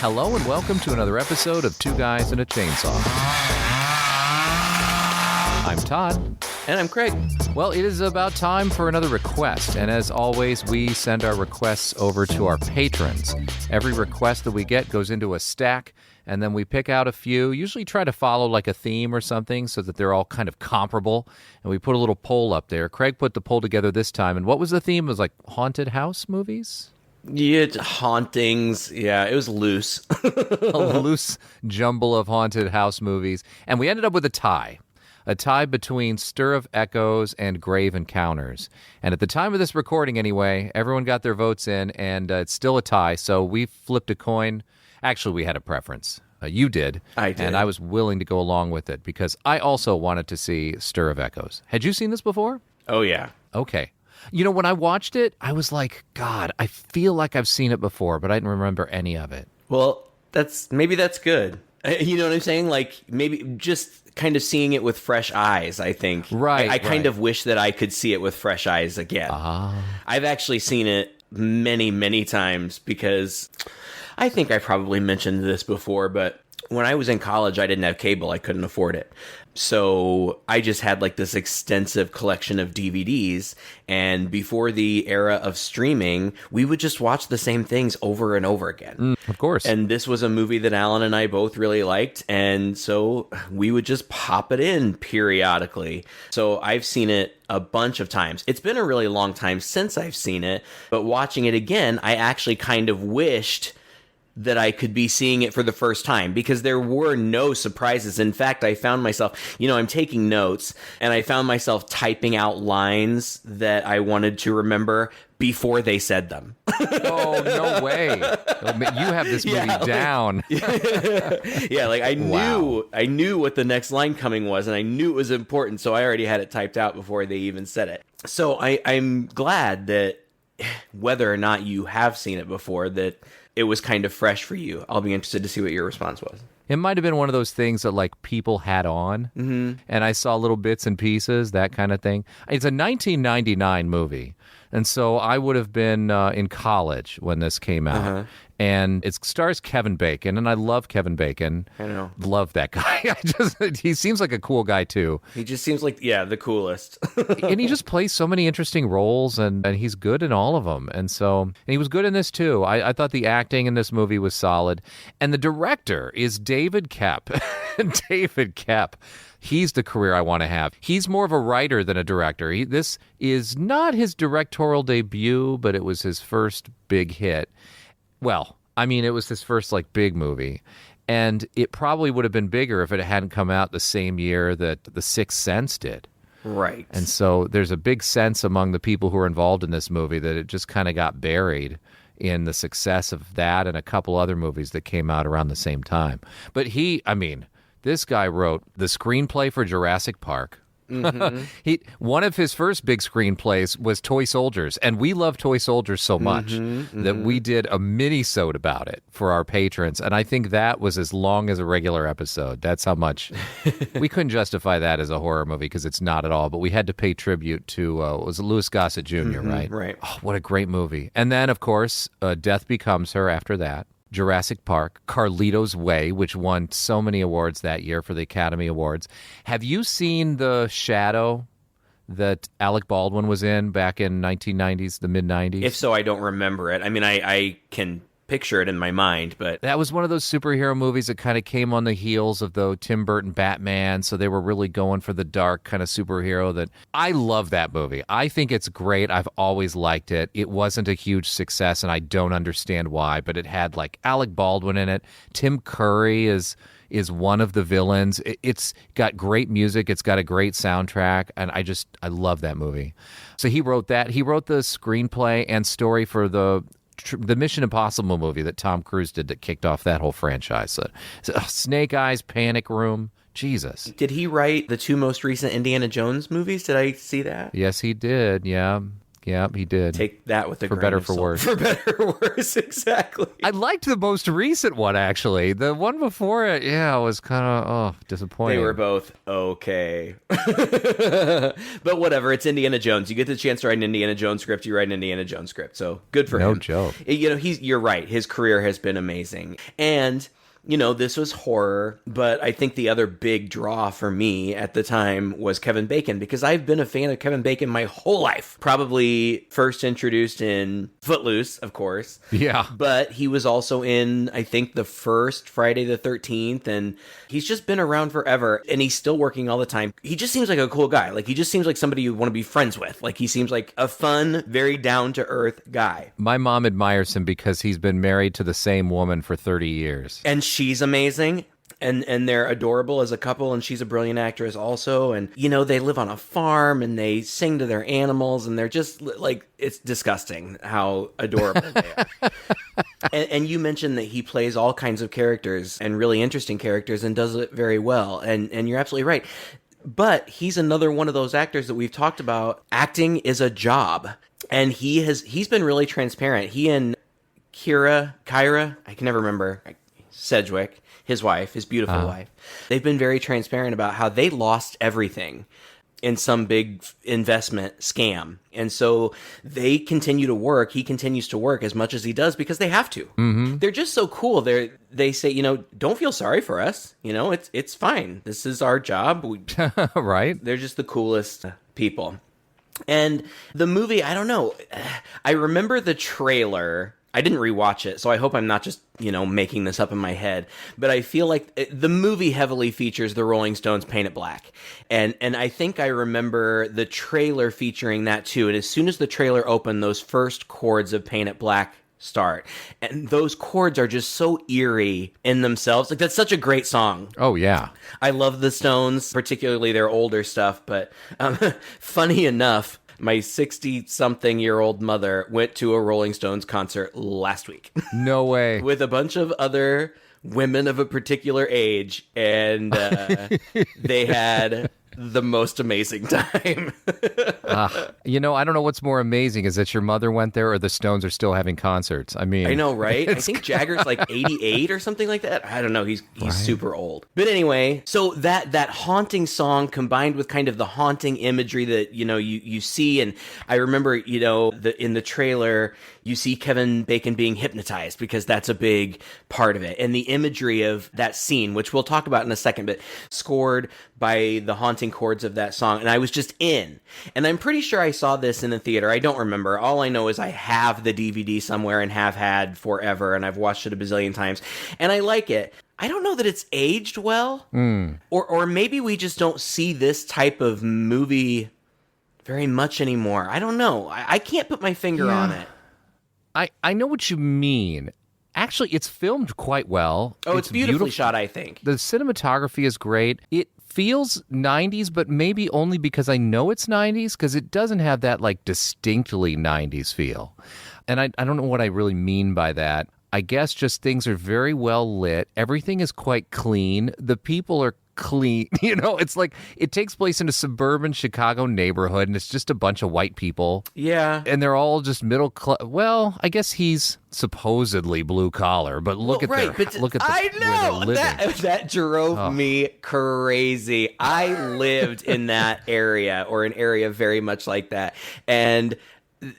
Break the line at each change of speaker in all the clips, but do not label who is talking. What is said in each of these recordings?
Hello and welcome to another episode of Two Guys and a Chainsaw. I'm Todd.
And I'm Craig.
Well, it is about time for another request, and as always, we send our requests over to our patrons. Every request that we get goes into a stack, and then we pick out a few, usually try to follow like a theme or something so that they're all kind of comparable, and we put a little poll up there. Craig put the poll together this time, and what was the theme? It was like haunted house movies?
Yeah, hauntings. Yeah, it was loose.
A loose jumble of haunted house movies, and we ended up with a tie. A tie between Stir of Echoes and Grave Encounters. And at the time of this recording anyway, everyone got their votes in, and it's still a tie, so we flipped a coin. Actually, we had a preference. You did.
I did.
And I was willing to go along with it, because I also wanted to see Stir of Echoes. Had you seen this before?
Oh, yeah.
Okay. You know, when I watched it, I was like, God, I feel like I've seen it before, but I didn't remember any of it.
Well, maybe that's good. You know what I'm saying? Like, maybe just kind of seeing it with fresh eyes, I think.
Right.
I kind of wish that I could see it with fresh eyes again. I've actually seen it many, many times because I think I probably mentioned this before, but when I was in college, I didn't have cable. I couldn't afford it. So I just had like this extensive collection of DVDs. And before the era of streaming, we would just watch the same things over and over again.
Of course.
And this was a movie that Alan and I both really liked. And so we would just pop it in periodically. So I've seen it a bunch of times. It's been a really long time since I've seen it. But watching it again, I actually kind of wished that I could be seeing it for the first time because there were no surprises. In fact, I found myself, I'm taking notes and I found myself typing out lines that I wanted to remember before they said them.
Oh, no way. You have this movie down.
Yeah, like I knew what the next line coming was and I knew it was important. So I already had it typed out before they even said it. So I'm glad that whether or not you have seen it before, that it was kind of fresh for you. I'll be interested to see what your response was.
It might have been one of those things that like people had on, and I saw little bits and pieces, that kind of thing. It's a 1999 movie, and so I would have been in college when this came out. And it stars Kevin Bacon, and I love Kevin Bacon.
I know.
Love that guy. He seems like a cool guy, too.
He just seems like, the coolest.
And he just plays so many interesting roles, and he's good in all of them. And he was good in this, too. I thought the acting in this movie was solid. And the director is David Koepp. David Koepp. He's the career I want to have. He's more of a writer than a director. This is not his directorial debut, but it was his first big hit. Well, I mean, it was his first, big movie. And it probably would have been bigger if it hadn't come out the same year that The Sixth Sense did.
Right.
And so there's a big sense among the people who are involved in this movie that it just kind of got buried in the success of that and a couple other movies that came out around the same time. But this guy wrote the screenplay for Jurassic Park. One of his first big screenplays was Toy Soldiers, and we love Toy Soldiers so much that we did a mini-sode about it for our patrons, and I think that was as long as a regular episode. That's how much. We couldn't justify that as a horror movie because it's not at all, but we had to pay tribute to, was it Louis Gossett Jr., right?
Right.
Oh, what a great movie. And then, of course, Death Becomes Her after that. Jurassic Park, Carlito's Way, which won so many awards that year for the Academy Awards. Have you seen The Shadow that Alec Baldwin was in back in 1990s, the mid-90s?
If so, I don't remember it. I mean, I can picture it in my mind, but
that was one of those superhero movies that kind of came on the heels of the Tim Burton Batman, so they were really going for the dark kind of superhero. That I love that movie. I think it's great. I've always liked it. It wasn't a huge success, and I don't understand why, but it had Alec Baldwin in it. Tim Curry is one of the villains. It's got great music. It's got a great soundtrack, and I love that movie. So he wrote that. He wrote the screenplay and story for the Mission Impossible movie that Tom Cruise did that kicked off that whole franchise. So Snake Eyes, Panic Room. Jesus.
Did he write the two most recent Indiana Jones movies? Did I see that?
Yes, he did. Yeah. Yep, he did.
Take that with a
For
grain
better,
of
for
salt.
worse.
For better or worse, exactly.
I liked the most recent one, actually. The one before it, was kind of disappointing.
They were both okay. But whatever, it's Indiana Jones. You get the chance to write an Indiana Jones script, you write an Indiana Jones script. So good for him.
No joke.
You're right. His career has been amazing. And this was horror, but I think the other big draw for me at the time was Kevin Bacon, because I've been a fan of Kevin Bacon my whole life. Probably first introduced in Footloose, of course.
Yeah.
But he was also in, I think, the first Friday the 13th, and he's just been around forever, and he's still working all the time. He just seems like a cool guy. Like, he just seems like somebody you want to be friends with. Like, he seems like a fun, very down-to-earth guy.
My mom admires him because he's been married to the same woman for 30 years.
And she's amazing, and they're adorable as a couple, and she's a brilliant actress also. And they live on a farm and they sing to their animals, and they're just like, it's disgusting how adorable they are. And you mentioned that he plays all kinds of characters and really interesting characters and does it very well, and you're absolutely right. But he's another one of those actors that we've talked about. Acting is a job, and he's been really transparent. He and Kyra, I can never remember, Sedgwick, his wife, his beautiful wife, they've been very transparent about how they lost everything in some big investment scam. And so they continue to work. He continues to work as much as he does because they have to. Mm-hmm. They're just so cool. They say, don't feel sorry for us. It's fine. This is our job.
Right.
They're just the coolest people. And the movie, I don't know. I remember the trailer. I didn't rewatch it, so I hope I'm not just, making this up in my head. But I feel like the movie heavily features the Rolling Stones' Paint It Black. And I think I remember the trailer featuring that too. And as soon as the trailer opened, those first chords of Paint It Black start. And those chords are just so eerie in themselves. Like, that's such a great song.
Oh, yeah.
I love the Stones, particularly their older stuff. But funny enough, my 60-something-year-old mother went to a Rolling Stones concert last week.
No way.
With a bunch of other women of a particular age, and they had the most amazing time.
I don't know what's more amazing, is that your mother went there or the Stones are still having concerts. I mean,
I know, right? I think Jagger's like 88 or something like that. I don't know. He's right. Super old. But anyway, so that haunting song combined with kind of the haunting imagery that, you see. And I remember, in the trailer, you see Kevin Bacon being hypnotized because that's a big part of it. And the imagery of that scene, which we'll talk about in a second, but scored by the haunting chords of that song. And I was just in. And I'm pretty sure I saw this in the theater. I don't remember. All I know is I have the DVD somewhere and have had forever, and I've watched it a bazillion times. And I like it. I don't know that it's aged well. Or maybe we just don't see this type of movie very much anymore. I don't know. I can't put my finger on it.
I know what you mean. Actually, it's filmed quite well.
Oh, it's beautifully shot, I think.
The cinematography is great. It feels 90s, but maybe only because I know it's 90s, because it doesn't have that distinctly 90s feel. And I don't know what I really mean by that. I guess just things are very well lit. Everything is quite clean. The people are clean. It's like it takes place in a suburban Chicago neighborhood, and it's just a bunch of white people.
Yeah.
And they're all just middle class. Well, I guess he's supposedly blue collar, but look at
right,
where they're living.
That drove me crazy. I lived in that area, or an area very much like that. And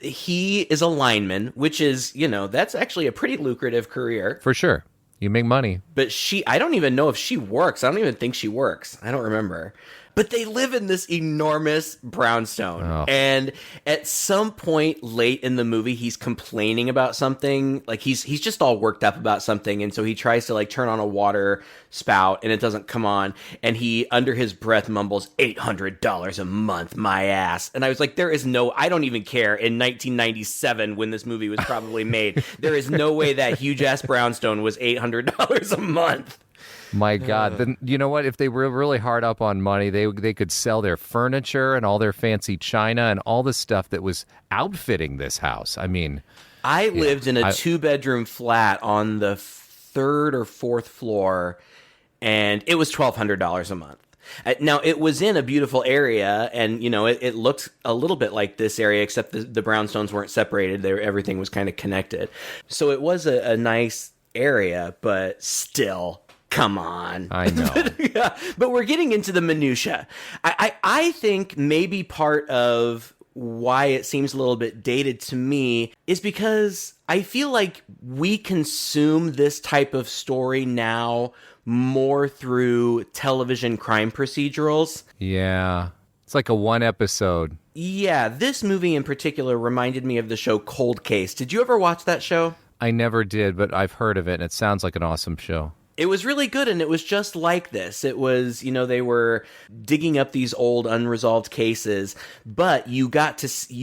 he is a lineman, which is, that's actually a pretty lucrative career.
For sure. You make money.
But I don't even know if she works. I don't even think she works. I don't remember. But they live in this enormous brownstone. Oh. And at some point late in the movie, he's complaining about something. Like he's just all worked up about something. And so he tries to turn on a water spout and it doesn't come on. And he, under his breath, mumbles, $800 a month, my ass. And I was like, I don't even care. In 1997, when this movie was probably made, there is no way that huge ass brownstone was $800 a month.
My God. Then you know what? If they were really hard up on money, they could sell their furniture and all their fancy china and all the stuff that was outfitting this house. I mean,
I lived in a 2-bedroom flat on the 3rd or 4th floor, and it was $1,200 a month. Now, it was in a beautiful area, and, it looked a little bit like this area, except the brownstones weren't separated. Everything was kind of connected. So it was a nice area, but still, come on.
I know.
But we're getting into the minutia. I think maybe part of why it seems a little bit dated to me is because I feel like we consume this type of story now more through television crime procedurals.
Yeah. It's like a one episode.
Yeah, this movie in particular reminded me of the show Cold Case. Did you ever watch that show?
I never did, but I've heard of it, and it sounds like an awesome show.
It was really good, and it was just like this. It was, they were digging up these old unresolved cases, but you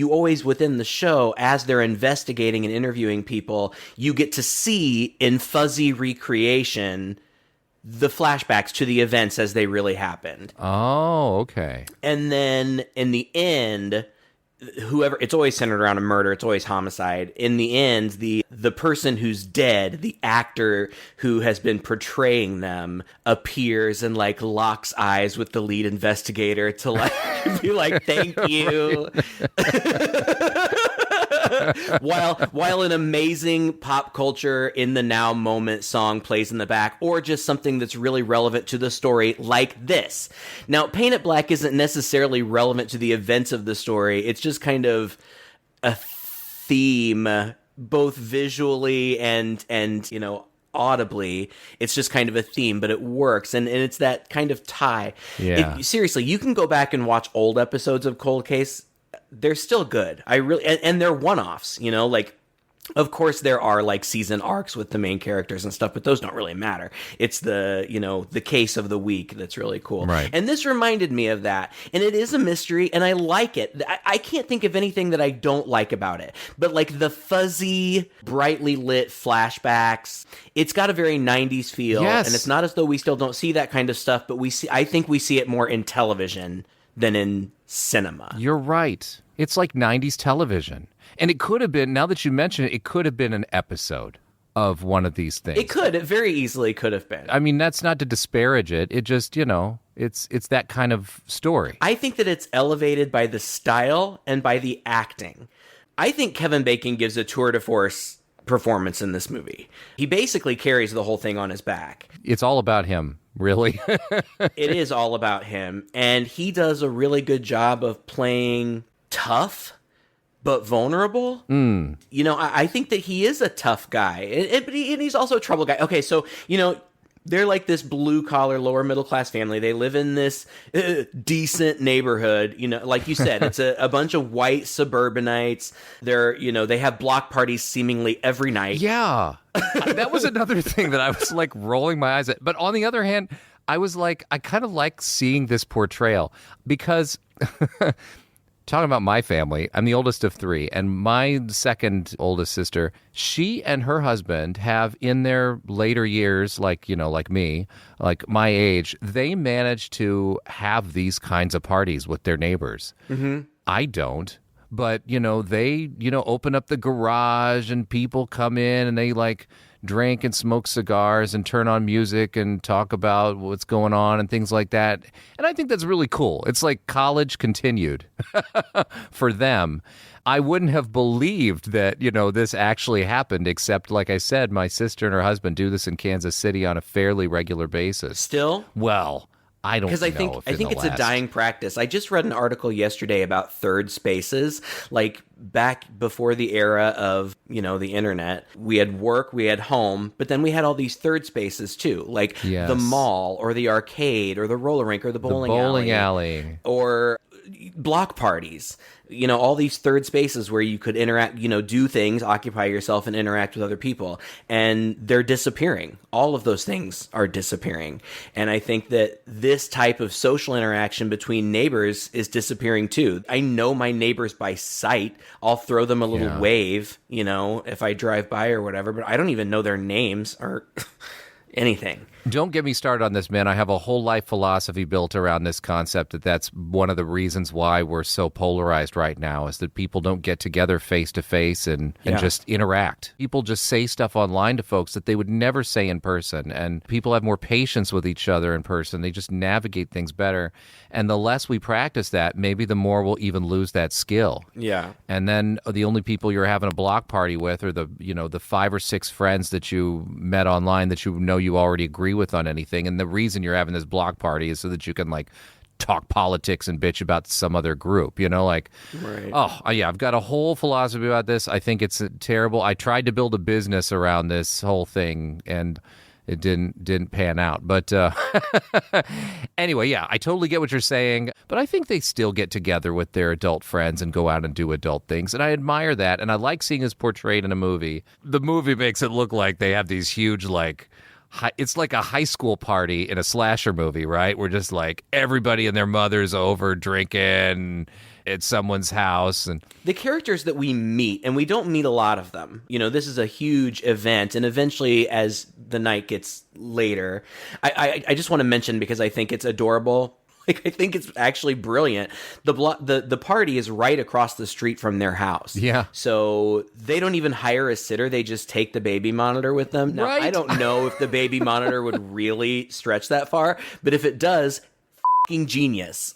always within the show, as they're investigating and interviewing people, you get to see in fuzzy recreation the flashbacks to the events as they really happened.
Oh, okay.
And then in the end, it's always centered around a murder. It's always homicide. In the end, the person who's dead, the actor who has been portraying them, appears and locks eyes with the lead investigator to be like, thank you. while an amazing pop culture in the now moment song plays in the back, or just something that's really relevant to the story like this. Now, Paint It Black isn't necessarily relevant to the events of the story. It's just kind of a theme, both visually and audibly. It's just kind of a theme, but it works, and it's that kind of tie.
Yeah.
Seriously, you can go back and watch old episodes of Cold Case. They're still good. And they're one-offs, of course there are season arcs with the main characters and stuff, but those don't really matter. It's the case of the week that's really cool.
Right.
And this reminded me of that. And it is a mystery, and I like it. I can't think of anything that I don't like about it. But the fuzzy, brightly lit flashbacks, it's got a very 90s feel.
Yes.
And it's not as though we still don't see that kind of stuff, but I think we see it more in television than in cinema.
You're right. It's like 90s television. And it could have been, now that you mention it could have been an episode of one of these things.
It very easily could have been.
I mean, that's not to disparage it. It just, it's that kind of story.
I think that it's elevated by the style and by the acting. I think Kevin Bacon gives a tour de force performance in this movie. He basically carries the whole thing on his back.
It's all about him, really.
It is all about him. And he does a really good job of playing tough, but vulnerable. I think that he is a tough guy. And he's also a trouble guy. Okay, so, they're like this blue-collar, lower-middle-class family. They live in this decent neighborhood. Like you said, it's a bunch of white suburbanites. They have block parties seemingly every night.
Yeah. That was another thing that I was rolling my eyes at. But on the other hand, I was I kind of like seeing this portrayal because... Talking about my family, I'm the oldest of three, and my second oldest sister, she and her husband have, in their later years, like me, like my age, they managed to have these kinds of parties with their neighbors. Mm-hmm. I don't. But, they, open up the garage and people come in and they drink and smoke cigars and turn on music and talk about what's going on and things like that. And I think that's really cool. It's like college continued for them. I wouldn't have believed that, this actually happened, except, like I said, my sister and her husband do this in Kansas City on a fairly regular basis.
Still?
Well, I don't know.
Because I think it's a dying practice. I just read an article yesterday about third spaces. Back before the era of, the internet, we had work, we had home, but then we had all these third spaces too.
Yes.
The mall or the arcade or the roller rink or the bowling
alley.
Or block parties. All these third spaces where you could interact, do things, occupy yourself, and interact with other people. And they're disappearing. All of those things are disappearing. And I think that this type of social interaction between neighbors is disappearing too. I know my neighbors by sight. I'll throw them a little wave, if I drive by or whatever, but I don't even know their names or anything.
Don't get me started on this, man. I have a whole life philosophy built around this concept that's one of the reasons why we're so polarized right now is that people don't get together face to face and just interact. People just say stuff online to folks that they would never say in person, and people have more patience with each other in person. They just navigate things better. And the less we practice that, maybe the more we'll even lose that skill.
Yeah.
And then the only people you're having a block party with are the 5 or 6 friends that you met online that you know you already agree with on anything. And the reason you're having this block party is so that you can talk politics and bitch about some other group, right. Oh yeah, I've got a whole philosophy about this. I think it's terrible. I tried to build a business around this whole thing and it didn't pan out. But anyway, yeah, I totally get what you're saying. But I think they still get together with their adult friends and go out and do adult things. And I admire that. And I like seeing this portrayed in a movie. The movie makes it look like they have these huge, it's like a high school party in a slasher movie, right? Where just everybody and their mother's over drinking at someone's house. And
the characters that we meet, and we don't meet a lot of them, this is a huge event. And eventually, as the night gets later, I just want to mention, because I think it's adorable. I think it's actually brilliant. The party is right across the street from their house.
Yeah.
So they don't even hire a sitter. They just take the baby monitor with them. Now,
right.
I don't know if the baby monitor would really stretch that far, but if it does, fucking genius.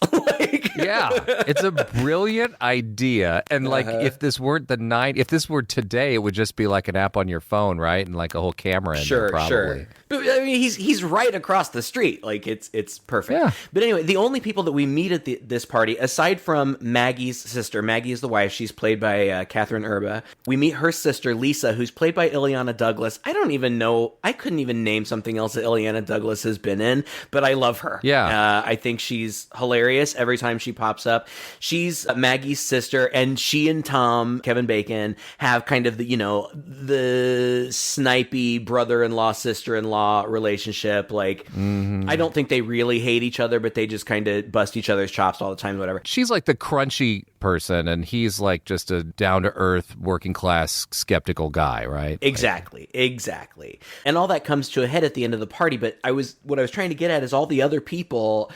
Yeah, it's a brilliant idea. And if this weren't if this were today, it would just be like an app on your phone, right? And a whole camera in there, probably.
Sure. But I mean, he's right across the street. It's perfect.
Yeah.
But anyway, the only people that we meet at this party, aside from Maggie's sister, Maggie is the wife. She's played by Catherine Erba. We meet her sister, Lisa, who's played by Ileana Douglas. I don't even know. I couldn't even name something else that Ileana Douglas has been in, but I love her.
Yeah.
I think she's hilarious every time she pops up. She's Maggie's sister, and she and Tom, Kevin Bacon, have kind of the snipey brother-in-law, sister-in-law relationship. I don't think they really hate each other, but they just kind of bust each other's chops all the time, whatever.
She's the crunchy person, and he's just a down-to-earth, working-class, skeptical guy, right?
Exactly. And all that comes to a head at the end of the party, but what I was trying to get at is all the other people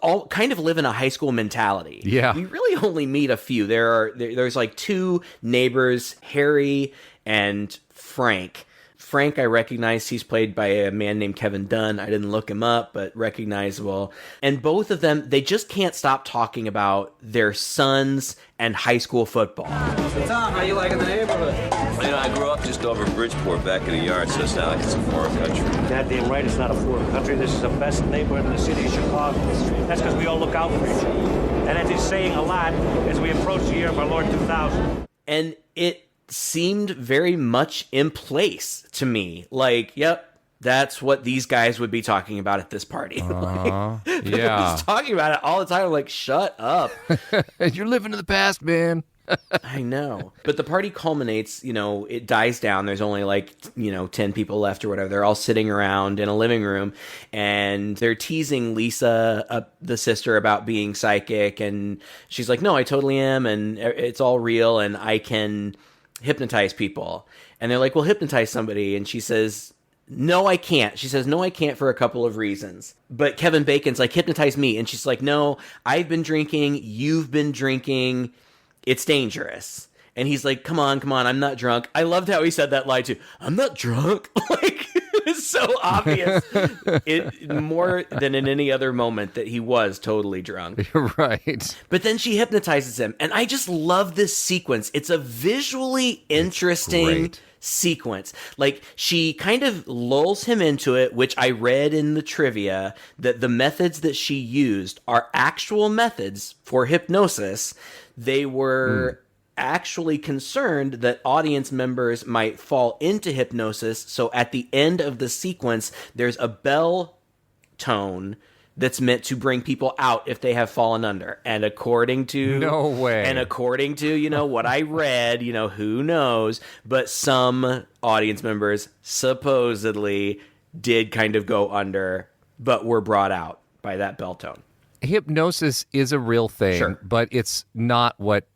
all kind of live in a high school mentality.
Yeah.
We really only meet a few. There's 2 neighbors, Harry and Frank. Frank, I recognize, he's played by a man named Kevin Dunn. I didn't look him up, but recognizable. And both of them, they just can't stop talking about their sons and high school football.
So Tom, how you liking the neighborhood?
I grew up just over Bridgeport, back in the yard, so it's not like it's a foreign country.
Goddamn right, it's not a foreign country. This is the best neighborhood in the city of Chicago. That's because we all look out for each other. And that is saying a lot as we approach the year of our Lord 2000.
And it seemed very much in place to me. Yep, that's what these guys would be talking about at this party.
Yeah.
Just talking about it all the time. I'm shut up.
You're living in the past, man.
I know. But the party culminates, it dies down. There's only 10 people left or whatever. They're all sitting around in a living room, and they're teasing Lisa, the sister, about being psychic. And she's like, no, I totally am. And it's all real. And I can hypnotize people. And they're like, well, hypnotize somebody. And she says, no, I can't. She says, no, I can't, for a couple of reasons. But Kevin Bacon's like, hypnotize me. And she's like, no, I've been drinking. You've been drinking. It's dangerous. And he's like, come on, I'm not drunk. I loved how he said that line too. I'm not drunk. It was so obvious. More than in any other moment that he was totally drunk.
Right.
But then she hypnotizes him. And I just love this sequence. It's a visually interesting sequence. She kind of lulls him into it, which I read in the trivia that the methods that she used are actual methods for hypnosis. They were actually concerned that audience members might fall into hypnosis. So at the end of the sequence, there's a bell tone that's meant to bring people out if they have fallen under. And according to
no way.
And according to, what I read, who knows, but some audience members supposedly did kind of go under, but were brought out by that bell tone.
Hypnosis is a real thing,
Sure.
but it's not what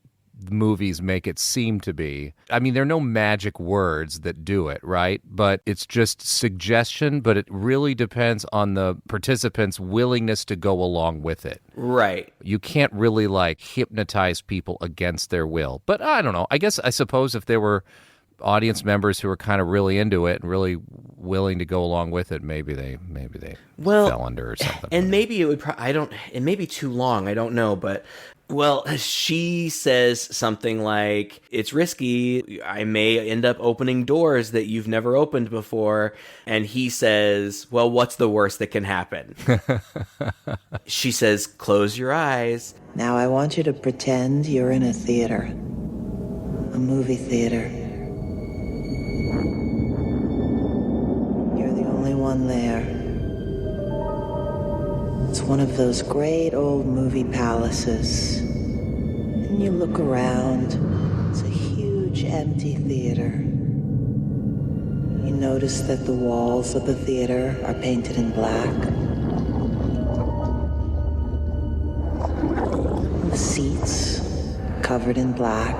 movies make it seem to be. I mean, there are no magic words that do it, right? But it's just suggestion, but it really depends on the participants' willingness to go along with it.
Right.
You can't really like hypnotize people against their will. But I don't know. I suppose if there were audience members who were kind of really into it and really willing to go along with it, maybe they fell under or something.
And maybe it would it may be too long, I don't know, but well, she says something like, it's risky, I may end up opening doors that you've never opened before. And he says, well, what's the worst that can happen? She says, close your eyes.
Now I want you to pretend you're in a theater, a movie theater. You're the only one there. It's one of those great old movie palaces. And you look around, it's a huge empty theater. You notice that the walls of the theater are painted in black. The seats covered in black.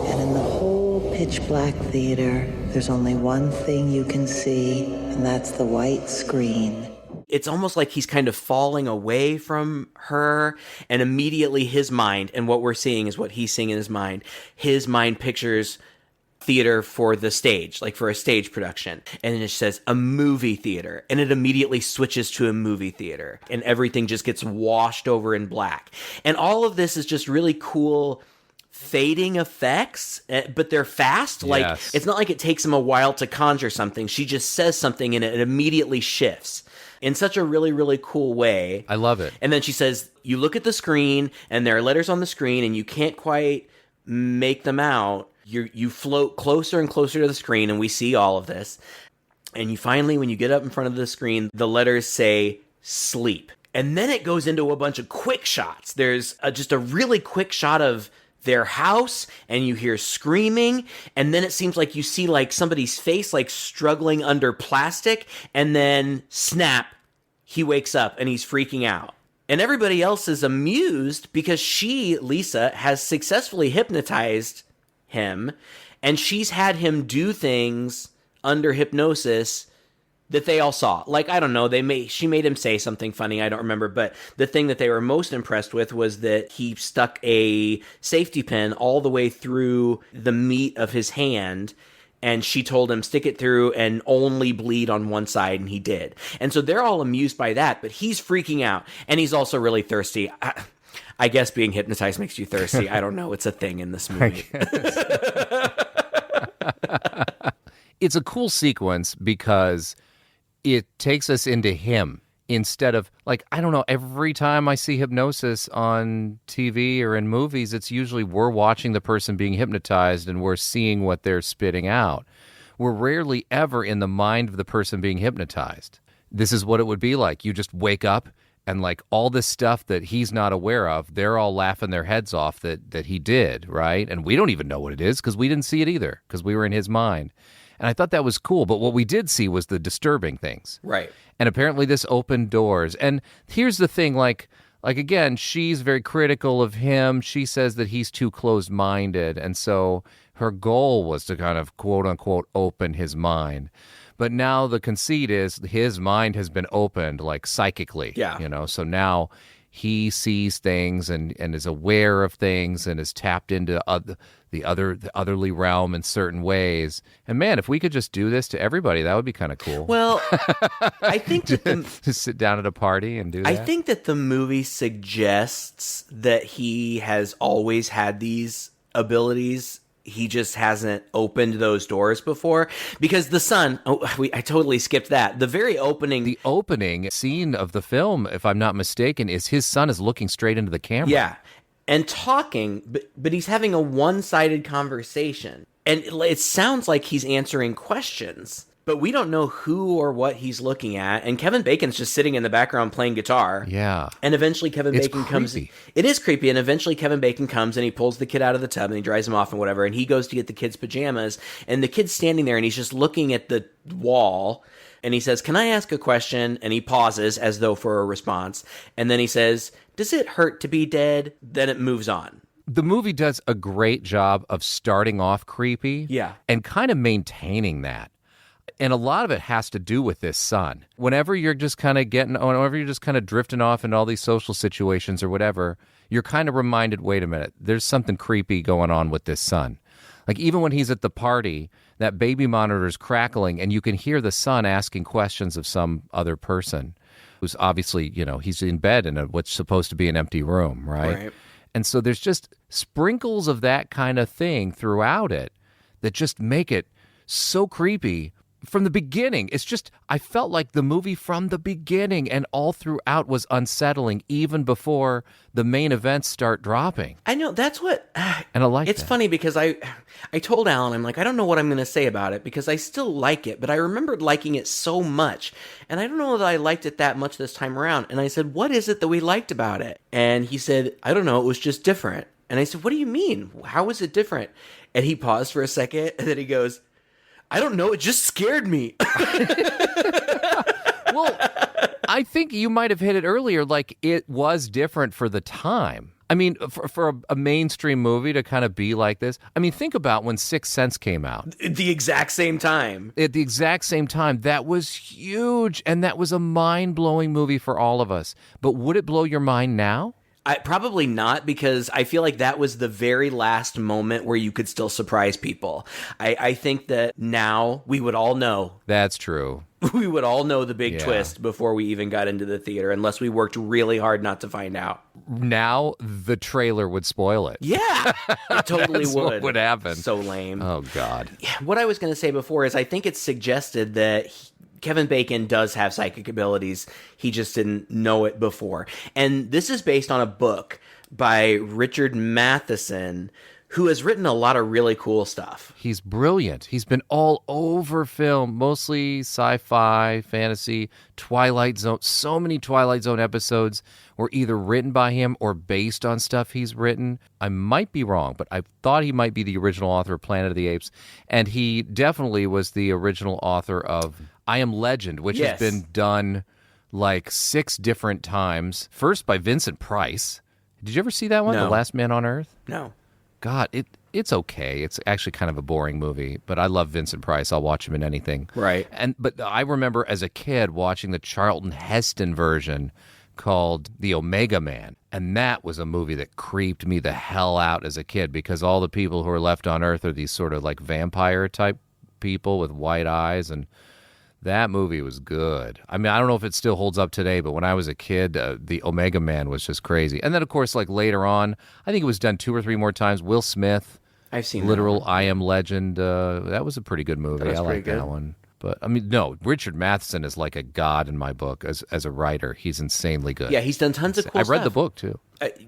And in the whole pitch black theater, there's only one thing you can see, and that's the white screen.
It's almost like he's kind of falling away from her, and immediately his mind, and what we're seeing is what he's seeing in his mind. His mind pictures theater for the stage, like for a stage production. And then it says a movie theater, and it immediately switches to a movie theater, and everything just gets washed over in black. And all of this is just really cool fading effects, but they're fast. Like,
yes.
It's not like it takes him a while to conjure something. She just says something and it immediately shifts in such a really, really cool way.
I love it.
And then she says, you look at the screen and there are letters on the screen and you can't quite make them out. You float closer and closer to the screen, and we see all of this. And you finally, when you get up in front of the screen, the letters say sleep. And then it goes into a bunch of quick shots. There's just a really quick shot of their house, and you hear screaming, and then it seems like you see like somebody's face like struggling under plastic, and then snap, he wakes up and he's freaking out. And everybody else is amused because she, Lisa, has successfully hypnotized him, and she's had him do things under hypnosis that they all saw. Like, I don't know, she made him say something funny, I don't remember, but the thing that they were most impressed with was that he stuck a safety pin all the way through the meat of his hand, and she told him, stick it through and only bleed on one side, and he did. And so they're all amused by that, but he's freaking out, and he's also really thirsty. I guess being hypnotized makes you thirsty. I don't know, it's a thing in this movie.
It's a cool sequence because it takes us into him instead of, like, I don't know, every time I see hypnosis on TV or in movies, it's usually we're watching the person being hypnotized and we're seeing what they're spitting out. We're rarely ever in the mind of the person being hypnotized. This is what it would be like. You just wake up and like all this stuff that he's not aware of, they're all laughing their heads off that he did, right? And we don't even know what it is because we didn't see it either because we were in his mind. And I thought that was cool, but what we did see was the disturbing things.
Right.
And apparently this opened doors. And here's the thing, like again, she's very critical of him. She says that he's too closed-minded. And so her goal was to kind of, quote unquote, open his mind. But now the conceit is his mind has been opened, like psychically.
Yeah.
You know, so now he sees things and is aware of things and is tapped into the otherly realm in certain ways. And man, if we could just do this to everybody, that would be kind of cool.
Well, I think that
to sit down at a party and do that.
I think that the movie suggests that he has always had these abilities. He just hasn't opened those doors before, because the son, I totally skipped that. The very opening.
The opening scene of the film, if I'm not mistaken, is his son is looking straight into the camera.
Yeah. And talking, but he's having a one-sided conversation. And it sounds like he's answering questions, but we don't know who or what he's looking at. And Kevin Bacon's just sitting in the background playing guitar.
Yeah.
And eventually Kevin Bacon comes.
Creepy.
It is creepy. And eventually Kevin Bacon comes and he pulls the kid out of the tub and he dries him off and whatever. And he goes to get the kid's pajamas. And the kid's standing there and he's just looking at the wall. And he says, "Can I ask a question?" And he pauses as though for a response. And then he says, "Does it hurt to be dead?" Then it moves on.
The movie does a great job of starting off creepy
Yeah.
and kind of maintaining that. And a lot of it has to do with this son. Whenever you're just kind of drifting off into all these social situations or whatever, you're kind of reminded, wait a minute, there's something creepy going on with this son. Like even when he's at the party, that baby monitor is crackling and you can hear the son asking questions of some other person who's obviously, he's in bed in what's supposed to be an empty room, right? And so there's just sprinkles of that kind of thing throughout it that just make it so creepy. From the beginning, I felt like the movie from the beginning and all throughout was unsettling, even before the main events start dropping.
I know, that's what...
And I like
It's
that.
funny because I told Alan, I'm like, I don't know what I'm going to say about it because I still like it, but I remembered liking it so much. And I don't know that I liked it that much this time around. And I said, what is it that we liked about it? And he said, I don't know, it was just different. And I said, what do you mean? How was it different? And he paused for a second, and then he goes, I don't know, it just scared me.
Well, I think you might have hit it earlier, like it was different for the time. I mean, for a mainstream movie to kind of be like this. I mean, think about when Sixth Sense came out.
At the exact same time.
At the exact same time. That was huge, and that was a mind-blowing movie for all of us. But would it blow your mind now?
Probably not, because I feel like that was the very last moment where you could still surprise people. I think that now we would all know.
That's true.
We would all know the big twist before we even got into the theater, unless we worked really hard not to find out.
Now the trailer would spoil it.
Yeah, it totally
That's
would.
what would happen.
So lame.
Oh, God.
Yeah, what I was going to say before is I think it's suggested that Kevin Bacon does have psychic abilities. He just didn't know it before. And this is based on a book by Richard Matheson, who has written a lot of really cool stuff.
He's brilliant. He's been all over film, mostly sci-fi, fantasy, Twilight Zone. So many Twilight Zone episodes were either written by him or based on stuff he's written. I might be wrong, but I thought he might be the original author of Planet of the Apes. And he definitely was the original author of I Am Legend, which has been done like 6 different times. First by Vincent Price. Did you ever see that one?
No.
The Last Man on Earth?
No.
God, it's okay. It's actually kind of a boring movie, but I love Vincent Price. I'll watch him in anything.
Right.
But I remember as a kid watching the Charlton Heston version called The Omega Man, and that was a movie that creeped me the hell out as a kid because all the people who are left on Earth are these sort of like vampire type people with white eyes, and that movie was good. I mean, I don't know if it still holds up today, but when I was a kid, the Omega Man was just crazy. And then, of course, like later on, I think it was done 2 or 3 more times. Will Smith,
I've seen
literal I Am Legend. That was a pretty good movie. I like that one. But I mean, no, Richard Matheson is like a god in my book as a writer. He's insanely good.
Yeah, he's done tons of cool
I've
stuff.
read the book too.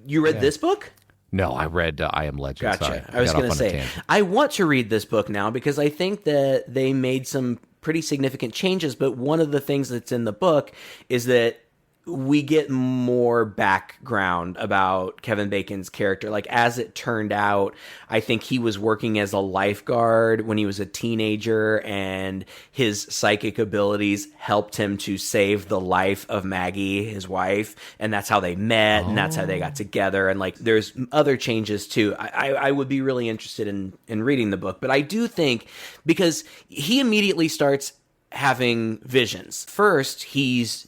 You read this book?
No, I read I Am Legend.
Gotcha.
Sorry,
I was
got
going
off
to
on a
say,
tangent.
I want to read this book now because I think that they made some pretty significant changes, but one of the things that's in the book is that we get more background about Kevin Bacon's character. Like, as it turned out, I think he was working as a lifeguard when he was a teenager, and his psychic abilities helped him to save the life of Maggie, his wife, and that's how they met, and that's how they got together. And like, there's other changes too. I would be really interested in reading the book, but I do think, because he immediately starts having visions. First, he's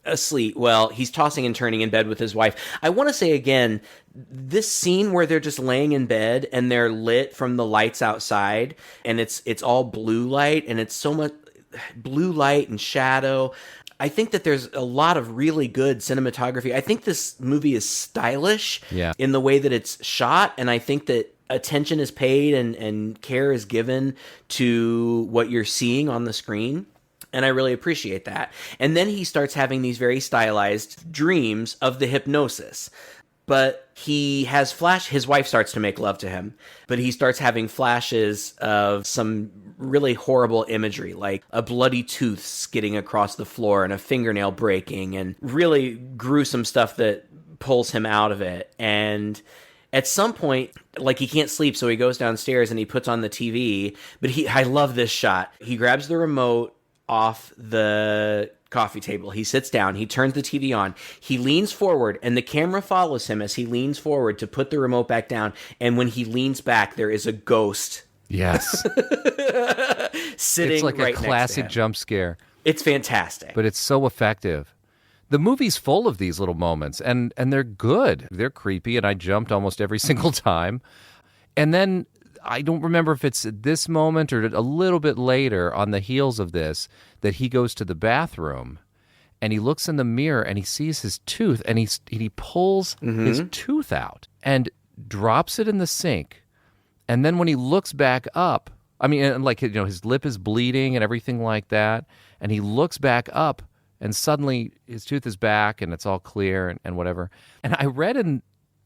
asleep. Well, he's tossing and turning in bed with his wife. I want to say again, this scene where they're just laying in bed and they're lit from the lights outside, and it's all blue light, and it's so much blue light and shadow. I think that there's a lot of really good cinematography. I think this movie is stylish in the way that it's shot, and I think that attention is paid and care is given to what you're seeing on the screen. And I really appreciate that. And then he starts having these very stylized dreams of the hypnosis. But he has his wife starts to make love to him, but he starts having flashes of some really horrible imagery, like a bloody tooth skidding across the floor and a fingernail breaking, and really gruesome stuff that pulls him out of it. And at some point, like, he can't sleep, so he goes downstairs and he puts on the TV. But I love this shot. He grabs the remote off the coffee table. He sits down, he turns the TV on, he leans forward, and the camera follows him as he leans forward to put the remote back down. And when he leans back, there is a ghost.
Yes.
Sitting
it's like
right
a classic
next to him.
jump scare.
It's fantastic.
But it's so effective. The movie's full of these little moments, and they're good. They're creepy, and I jumped almost every single time. And then I don't remember if it's at this moment or a little bit later on the heels of this that he goes to the bathroom and he looks in the mirror and he sees his tooth and he pulls his tooth out and drops it in the sink. And then when he looks back up, I mean, and like, his lip is bleeding and everything like that. And he looks back up and suddenly his tooth is back and it's all clear and whatever. And I read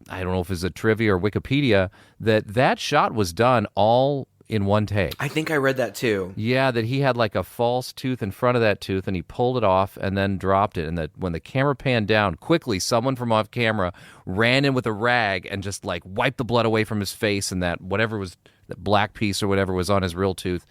I don't know if it's a trivia or Wikipedia, that shot was done all in one take.
I think I read that too.
Yeah, that he had like a false tooth in front of that tooth and he pulled it off and then dropped it. And that when the camera panned down, quickly someone from off camera ran in with a rag and just like wiped the blood away from his face and that black piece or whatever was on his real tooth,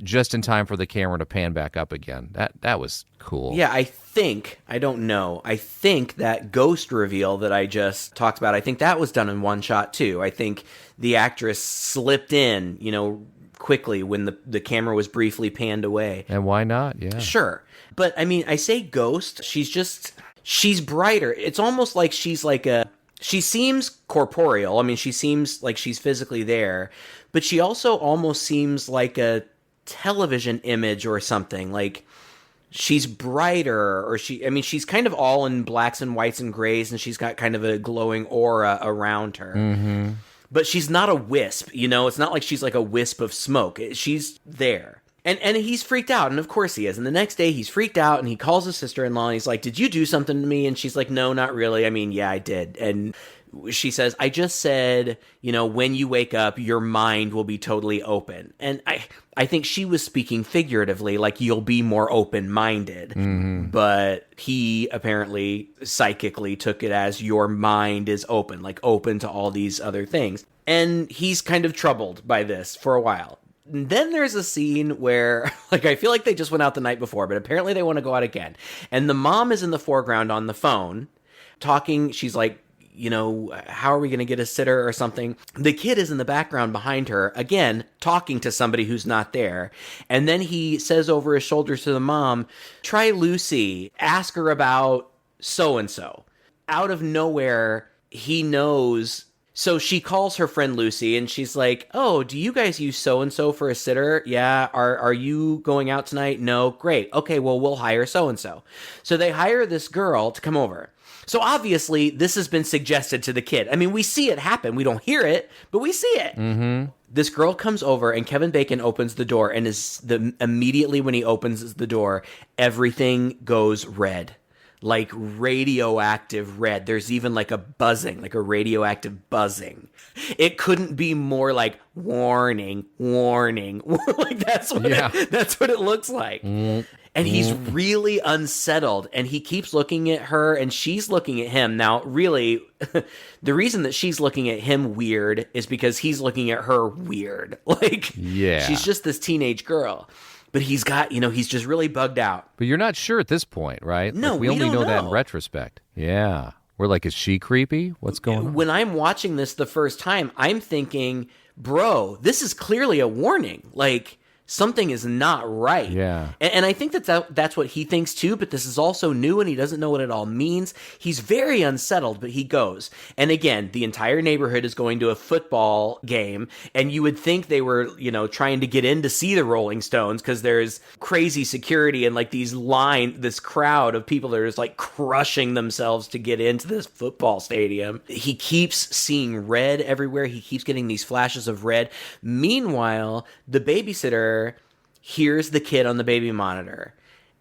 just in time for the camera to pan back up again. That was cool.
Yeah, I don't know. I think that ghost reveal that I just talked about, I think that was done in one shot too. I think the actress slipped in, quickly when the camera was briefly panned away.
And why not? Yeah.
Sure. But I mean, I say ghost, she's brighter. It's almost like she seems corporeal. I mean, she seems like she's physically there, but she also almost seems like a television image or something. Like she's brighter, or she's kind of all in blacks and whites and grays, and she's got kind of a glowing aura around her. Mm-hmm. But she's not a wisp, it's not like she's like a wisp of smoke. She's there. And he's freaked out, and of course he is. And the next day he's freaked out, and he calls his sister-in-law, and he's like, "Did you do something to me?" And she's like, "No, not really. I mean, yeah, I did." And she says, "I just said, when you wake up, your mind will be totally open." And I think she was speaking figuratively, like you'll be more open-minded. Mm-hmm. But he apparently psychically took it as your mind is open, like open to all these other things. And he's kind of troubled by this for a while. Then there's a scene where, I feel like they just went out the night before, but apparently they want to go out again. And the mom is in the foreground on the phone talking. She's like, how are we going to get a sitter or something? The kid is in the background behind her, again, talking to somebody who's not there. And then he says over his shoulders to the mom, "Try Lucy, ask her about so-and-so." Out of nowhere, he knows. So she calls her friend Lucy and she's like, "Oh, do you guys use so-and-so for a sitter? Yeah. Are you going out tonight? No. Great. Okay, well, we'll hire so-and-so." So they hire this girl to come over. So obviously, this has been suggested to the kid. I mean, we see it happen. We don't hear it, but we see it. Mm-hmm. This girl comes over, and Kevin Bacon opens the door, and immediately when he opens the door, everything goes red. Like radioactive red. There's even like a buzzing, like a radioactive buzzing. It couldn't be more like warning, warning. Like that's what it looks like. And he's really unsettled, and he keeps looking at her, and she's looking at him. Now, really, the reason that she's looking at him weird is because he's looking at her weird. She's just this teenage girl. But he's got, he's just really bugged out.
But you're not sure at this point, right?
No,
we only
don't
know that in retrospect. Yeah. We're like, is she creepy? What's going on?
When I'm watching this the first time, I'm thinking, bro, this is clearly a warning. Like, something is not right.
Yeah.
And I think that's what he thinks too, but this is also new and he doesn't know what it all means. He's very unsettled, but he goes. And again, the entire neighborhood is going to a football game, and you would think they were, trying to get in to see the Rolling Stones because there's crazy security and like this crowd of people that are just like crushing themselves to get into this football stadium. He keeps seeing red everywhere. He keeps getting these flashes of red. Meanwhile, the babysitter hears the kid on the baby monitor,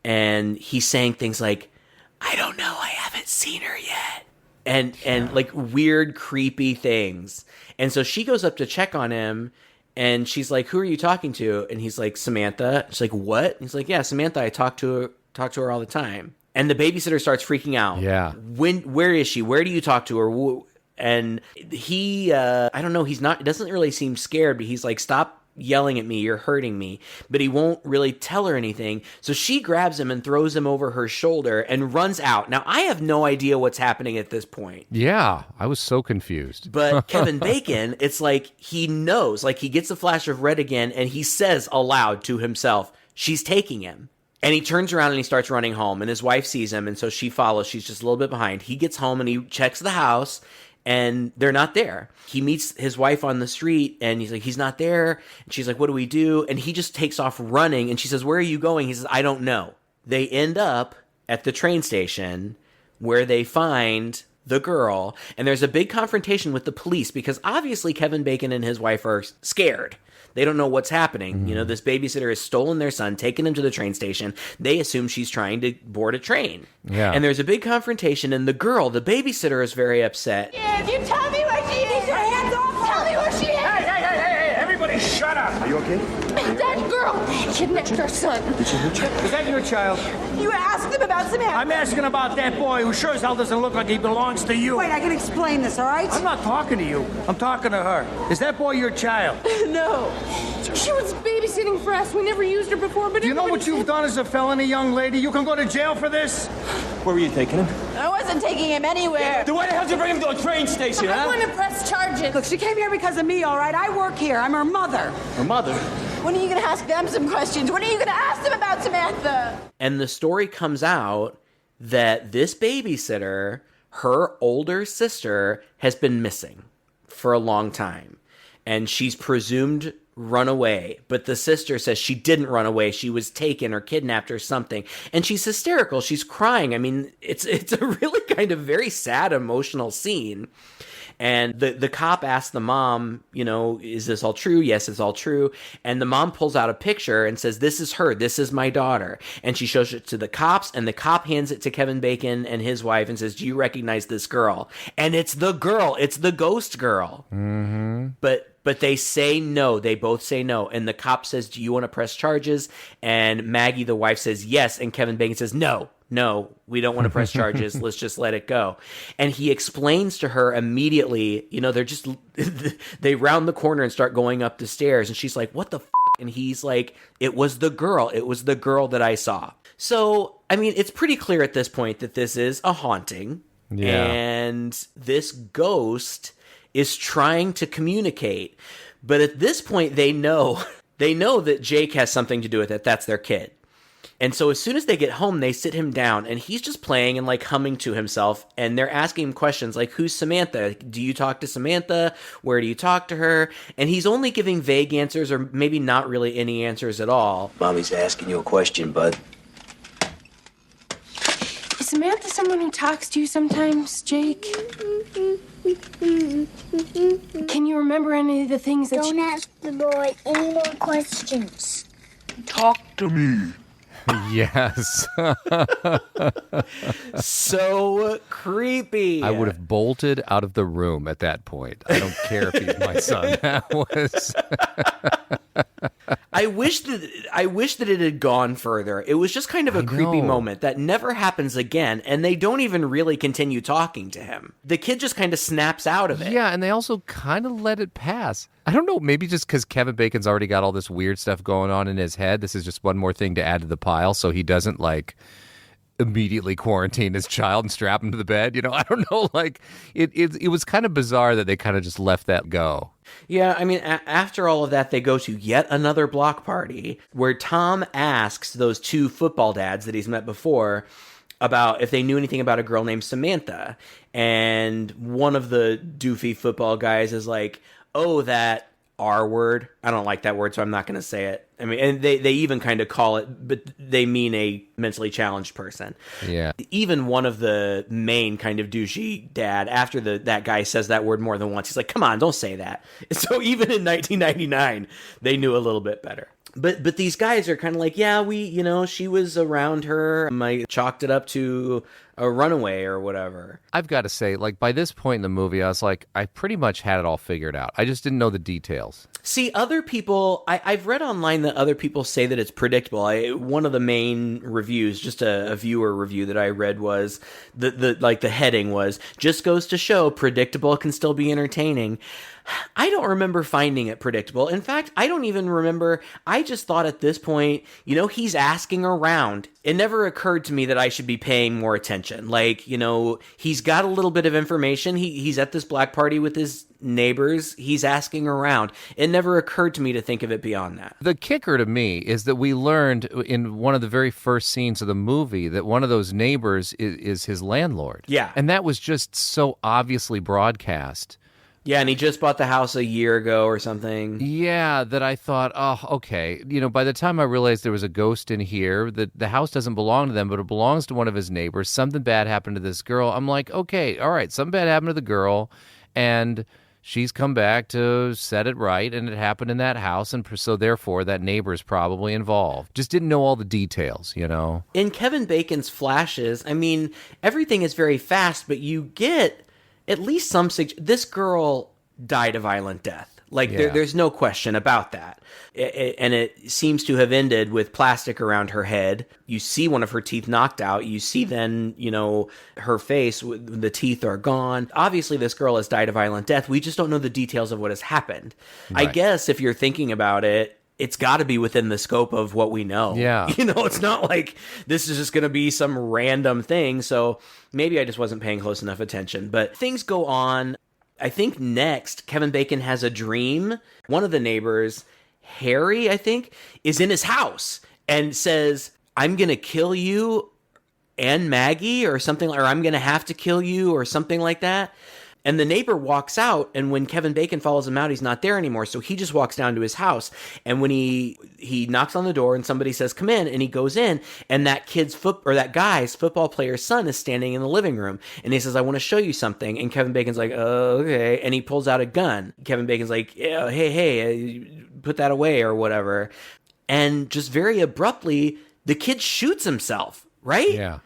and he's saying things like, "I don't know, I haven't seen her yet," and like weird, creepy things. And so she goes up to check on him, and she's like, "Who are you talking to?" And he's like, "Samantha." She's like, "What?" And he's like, "Yeah, Samantha. I talk to her all the time." And the babysitter starts freaking out.
Yeah.
Where is she? Where do you talk to her? And he, I don't know, it doesn't really seem scared, but he's like, "Stop yelling at me, you're hurting me. But he won't really tell her anything. So she grabs him and throws him over her shoulder and runs out. Now, I have no idea what's happening at this point.
Yeah, I was so confused.
But Kevin Bacon, it's like he knows, like he gets a flash of red again, and he says aloud to himself, she's taking him. And he turns around and he starts running home, and his wife sees him, and so she follows. She's just a little bit behind. He gets home and he checks the house, and they're not there. He meets his wife on the street, and he's like, he's not there. And she's like, what do we do? And he just takes off running, and she says, where are you going? He says, I don't know. They end up at the train station where they find the girl, and there's a big confrontation with the police because obviously Kevin Bacon and his wife are scared. They don't know what's happening. Mm-hmm. You know, this babysitter has stolen their son, taken him to the train station. They assume she's trying to board a train.
Yeah.
And there's a big confrontation, and the girl, the babysitter, is very upset.
If you tell me where she is, your hands off. Tell me where she is.
Hey, everybody shut up. Are you okay?
That girl kidnapped our son.
Did she hurt you? Is that your child?
You asked him about Samantha.
I'm asking about that boy who sure as hell doesn't look like he belongs to you.
Wait, I can explain this, all right?
I'm not talking to you. I'm talking to her. Is that boy your child?
No. She was babysitting for us. We never used her before, but
Do you know what you've done as a felony, young lady? You can go to jail for this. Where were you taking him?
I wasn't taking him anywhere.
Then why the hell did you bring him to a train station,
I
huh?
want to press charges.
Look, she came here because of me, all right? I work here. I'm her mother.
Her mother?
When are you going to ask them some questions? When are you going to ask them about Samantha?
And the story comes out that this babysitter, her older sister, has been missing for a long time. And she's presumed run away. But the sister says she didn't run away. She was taken or kidnapped or something. And she's hysterical. She's crying. I mean, it's a really kind of very sad, emotional scene. And the cop asks the mom, you know, is this all true? Yes, it's all true. And the mom pulls out a picture and says, this is her. This is my daughter. And she shows it to the cops, and the cop hands it to Kevin Bacon and his wife and says, do you recognize this girl? And it's the girl. It's the ghost girl.
Mm-hmm.
But they say no. They both say no. And the cop says, do you want to press charges? And Maggie, the wife, says yes. And Kevin Bacon says, no, we don't want to press charges. Let's just let it go. And he explains to her immediately, you know, they round the corner and start going up the stairs. And she's like, what the f***? And he's like, it was the girl. It was the girl that I saw. So, I mean, it's pretty clear at this point that this is a haunting.
Yeah.
And this ghost is trying to communicate. But at this point, they know that Jake has something to do with it. That's their kid. And so as soon as they get home, they sit him down, and he's just playing and like humming to himself. And they're asking him questions like, who's Samantha? Do you talk to Samantha? Where do you talk to her? And he's only giving vague answers, or maybe not really any answers at all.
Mommy's asking you a question, bud.
Is Samantha someone who talks to you sometimes, Jake? Can you remember any of the things that
Don't ask the boy any more questions.
Talk to me.
Yes.
So creepy.
I would have bolted out of the room at that point. I don't care if he's my son. That was.
I wish that it had gone further. It was just kind of a creepy moment that never happens again, and they don't even really continue talking to him. The kid just kind of snaps out of it.
Yeah, and they also kind of let it pass. I don't know, maybe just because Kevin Bacon's already got all this weird stuff going on in his head. This is just one more thing to add to the pile, so he doesn't, like, immediately quarantine his child and strap him to the bed. You know, I don't know, like, it was kind of bizarre that they kind of just let that go.
Yeah, I mean, after all of that, they go to yet another block party where Tom asks those two football dads that he's met before about if they knew anything about a girl named Samantha. And one of the doofy football guys is like, oh, that R word. I don't like that word, so I'm not going to say it. I mean, and they even kind of call it, but they mean a mentally challenged person.
Yeah.
Even one of the main kind of douchey dad, after that guy says that word more than once, he's like, come on, don't say that. So even in 1999, they knew a little bit better. But these guys are kind of like, yeah, she was around her. I chalked it up to a runaway or whatever.
I've got to say, like, by this point in the movie, I was like, I pretty much had it all figured out. I just didn't know the details.
See, other people, I've read online that other people say that it's predictable. One of the main reviews, just a viewer review that I read was, the heading was, just goes to show predictable can still be entertaining. I don't remember finding it predictable. In fact, I don't even remember. I just thought at this point, he's asking around. It never occurred to me that I should be paying more attention. Like, he's got a little bit of information. He's at this black party with his neighbors. He's asking around. It never occurred to me to think of it beyond that.
The kicker to me is that we learned in one of the very first scenes of the movie that one of those neighbors is his landlord.
Yeah.
And that was just so obviously broadcast.
Yeah, and he just bought the house a year ago or something.
Yeah, that I thought, oh, okay. By the time I realized there was a ghost in here, that the house doesn't belong to them, but it belongs to one of his neighbors. Something bad happened to this girl. I'm like, okay, all right, something bad happened to the girl, and she's come back to set it right, and it happened in that house, and so therefore that neighbor's probably involved. Just didn't know all the details,
In Kevin Bacon's flashes, everything is very fast, but you get at least some this girl died a violent death. There's no question about that. And it seems to have ended with plastic around her head. You see one of her teeth knocked out. You see then, her face, the teeth are gone. Obviously, this girl has died a violent death. We just don't know the details of what has happened. Right. I guess if you're thinking about it, it's got to be within the scope of what we know.
Yeah.
It's not like this is just going to be some random thing. So maybe I just wasn't paying close enough attention. But things go on. I think next, Kevin Bacon has a dream. One of the neighbors, Harry, I think, is in his house and says, I'm going to kill you and Maggie or something, or I'm going to have to kill you or something like that. And the neighbor walks out, and when Kevin Bacon follows him out, he's not there anymore. So he just walks down to his house. And when he knocks on the door and somebody says, come in, and he goes in, and that that guy's football player's son is standing in the living room. And he says, I want to show you something. And Kevin Bacon's like, okay. And he pulls out a gun. Kevin Bacon's like, yeah, hey, put that away or whatever. And just very abruptly, the kid shoots himself, right?
Yeah.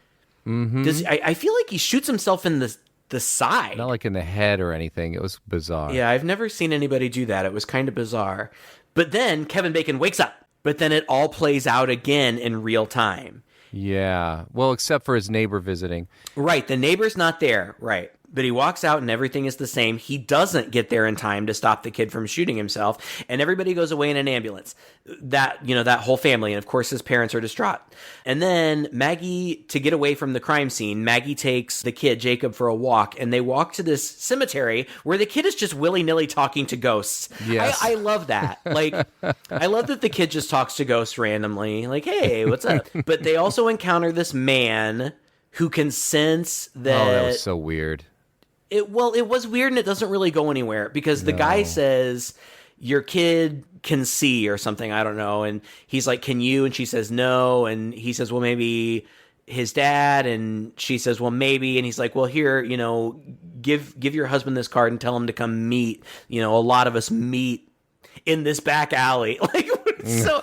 Mm-hmm.
I feel like he shoots himself in the side.
Not like in the head or anything. It was bizarre.
Yeah, I've never seen anybody do that. It was kind of bizarre. But then Kevin Bacon wakes up. But then it all plays out again in real time.
Yeah. Well, except for his neighbor visiting.
Right. The neighbor's not there. Right. But he walks out and everything is the same. He doesn't get there in time to stop the kid from shooting himself. And everybody goes away in an ambulance. That whole family. And of course, his parents are distraught. And then Maggie, to get away from the crime scene, Maggie takes the kid, Jacob, for a walk. And they walk to this cemetery where the kid is just willy-nilly talking to ghosts.
Yes.
I love that. I love that the kid just talks to ghosts randomly. Like, hey, what's up? But they also encounter this man who can sense that...
Oh, that was so weird.
It was weird, and it doesn't really go anywhere because the guy says your kid can see or something. I don't know. And he's like, can you? And she says no. And he says, well, maybe his dad. And she says, well, maybe. And he's like, well, here, give your husband this card and tell him to come meet. A lot of us meet in this back alley. So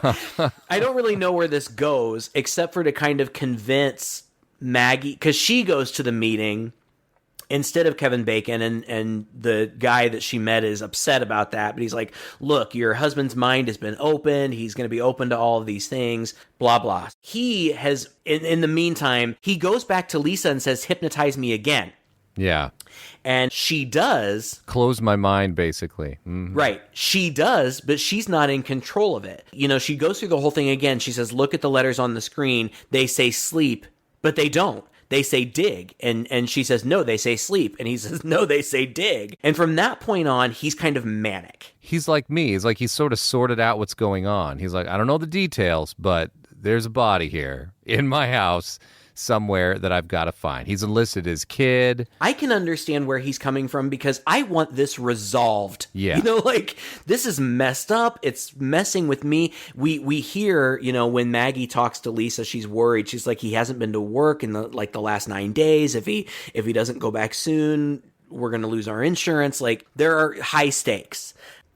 I don't really know where this goes except for to kind of convince Maggie, because she goes to the meeting instead of Kevin Bacon, and the guy that she met is upset about that. But he's like, look, your husband's mind has been opened. He's going to be open to all of these things, blah, blah. He has, in the meantime, he goes back to Lisa and says, hypnotize me again.
Yeah.
And she does.
Close my mind, basically. Mm-hmm.
Right. She does, but she's not in control of it. She goes through the whole thing again. She says, look at the letters on the screen. They say sleep, but they don't. They say dig. And she says, no, they say sleep. And he says, no, they say dig. And from that point on, he's kind of manic.
He's like me. He's like, he's sort of sorted out what's going on. He's like, I don't know the details, but there's a body here in my house somewhere that I've got to find. He's enlisted his kid.
I can understand where he's coming from because I want this resolved.
Yeah.
This is messed up. It's messing with me. We hear, when Maggie talks to Lisa, she's worried. She's like, he hasn't been to work in the last 9 days. If he doesn't go back soon, we're going to lose our insurance. There are high stakes.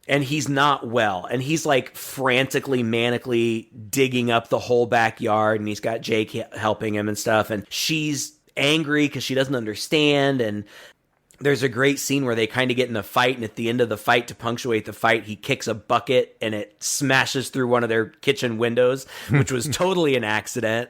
And he's not well. And he's frantically, manically digging up the whole backyard. And he's got Jake helping him and stuff. And she's angry because she doesn't understand. And there's a great scene where they kind of get in a fight, and at the end of the fight, to punctuate the fight, he kicks a bucket and it smashes through one of their kitchen windows, which was totally an accident.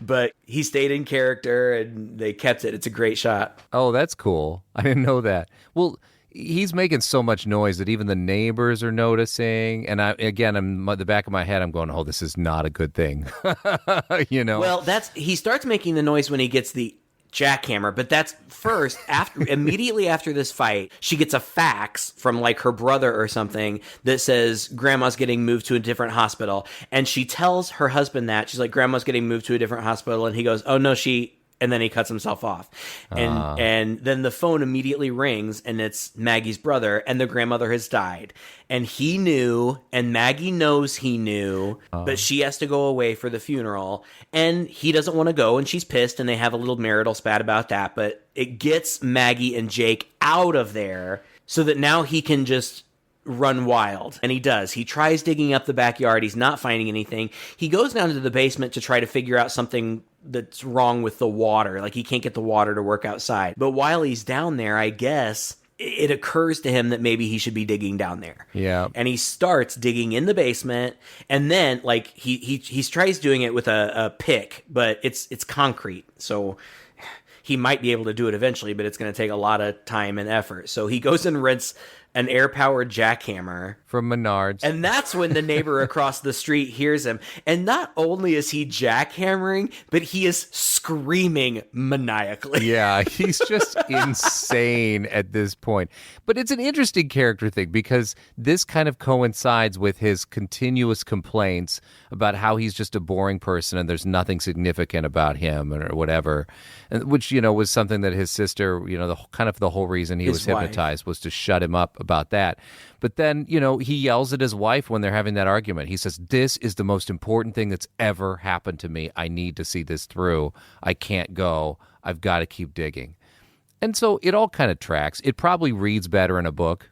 But he stayed in character and they kept it. It's a great shot.
Oh, that's cool. I didn't know that. Well, he's making so much noise that even the neighbors are noticing. And in the back of my head, I'm going, oh, this is not a good thing.
Well, he starts making the noise when he gets the jackhammer, but that's first. Immediately after this fight, she gets a fax from like her brother or something that says grandma's getting moved to a different hospital, and she tells her husband that she's like, grandma's getting moved to a different hospital, and he goes, oh no, and then he cuts himself off. And then the phone immediately rings, and it's Maggie's brother, and the grandmother has died. And he knew, and Maggie knows he knew, but she has to go away for the funeral. And he doesn't want to go, and she's pissed, and they have a little marital spat about that. But it gets Maggie and Jake out of there so that now he can just run wild. And he does. He tries digging up the backyard. He's not finding anything. He goes down to the basement to try to figure out something that's wrong with the water. Like, he can't get the water to work outside. But while he's down there, I guess it occurs to him that maybe he should be digging down there.
Yeah.
And he starts digging in the basement, and then like he tries doing it with a pick, but it's concrete. So he might be able to do it eventually, but it's going to take a lot of time and effort. So he goes and rents an air-powered jackhammer
from Menards.
And that's when the neighbor across the street hears him. And not only is he jackhammering, but he is screaming maniacally.
Yeah, he's just insane at this point. But it's an interesting character thing because this kind of coincides with his continuous complaints about how he's just a boring person and there's nothing significant about him or whatever, which, was something that his sister, the whole reason he was hypnotized was to shut him up about that. But then, he yells at his wife when they're having that argument. He says, "This is the most important thing that's ever happened to me. I need to see this through. I can't go. I've got to keep digging." And so it all kind of tracks. It probably reads better in a book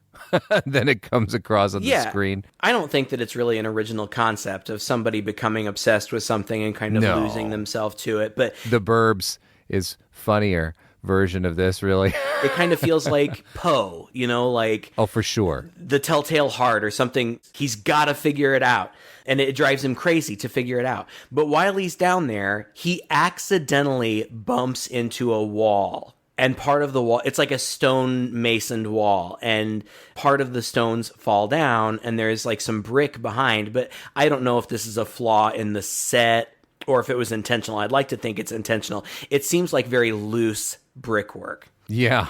than it comes across on the screen.
I don't think that it's really an original concept of somebody becoming obsessed with something and kind of losing themselves to it. But
The Burbs is funnier version of this, really.
It kind of feels like Poe, like...
Oh, for sure.
The Telltale Heart or something. He's got to figure it out. And it drives him crazy to figure it out. But while he's down there, he accidentally bumps into a wall. And part of the wall, it's like a stone masoned wall. And part of the stones fall down and there's like some brick behind. But I don't know if this is a flaw in the set or if it was intentional. I'd like to think it's intentional. It seems like very loose brickwork.
Yeah.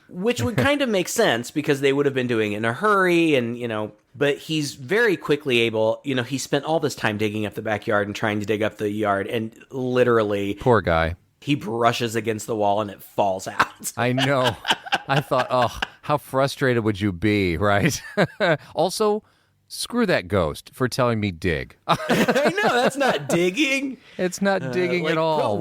Which would kind of make sense because they would have been doing it in a hurry and, but he's very quickly able, he spent all this time digging up the backyard and trying to dig up the yard and literally...
Poor guy.
He brushes against the wall and it falls out.
I know. I thought, oh, how frustrated would you be, right? Also... Screw that ghost for telling me dig.
I know, that's not digging.
It's not digging at all.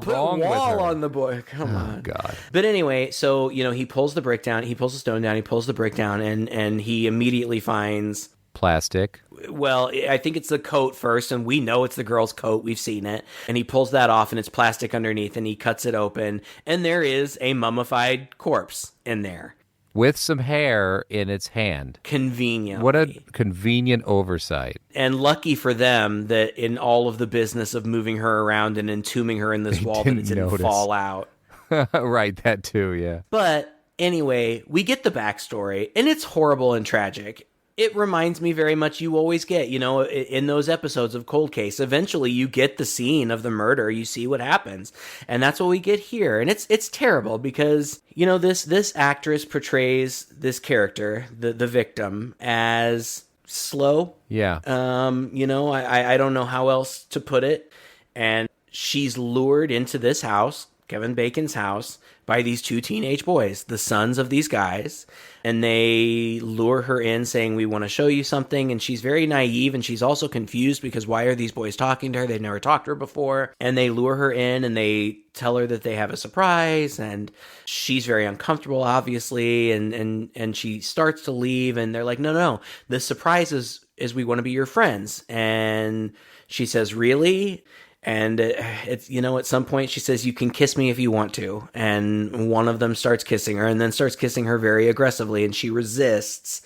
Put wall on the boy. Come on.
God.
But anyway, so, he pulls the brick down, he pulls the stone down, he pulls the brick down, and he immediately finds...
Plastic.
Well, I think it's the coat first, and we know it's the girl's coat. We've seen it. And he pulls that off, and it's plastic underneath, and he cuts it open, and there is a mummified corpse in there.
With some hair in its hand.
Convenient.
What a convenient oversight.
And lucky for them that in all of the business of moving her around and entombing her in this wall that it didn't fall out.
Right, that too, yeah.
But anyway, we get the backstory, and it's horrible and tragic. It reminds me very much you always get, in those episodes of Cold Case. Eventually, you get the scene of the murder. You see what happens. And that's what we get here. And it's terrible because, this actress portrays this character, the victim, as slow.
Yeah.
I don't know how else to put it. And she's lured into this house, Kevin Bacon's house, by these two teenage boys, the sons of these guys, and they lure her in saying, "We want to show you something," and she's very naive, and she's also confused because why are these boys talking to her? They've never talked to her before, and they lure her in, and they tell her that they have a surprise, and she's very uncomfortable, obviously, and she starts to leave, and they're like, no, the surprise is we want to be your friends, and she says, "Really?" And it's, at some point she says, you can kiss me if you want to. And one of them starts kissing her and then starts kissing her very aggressively. And she resists.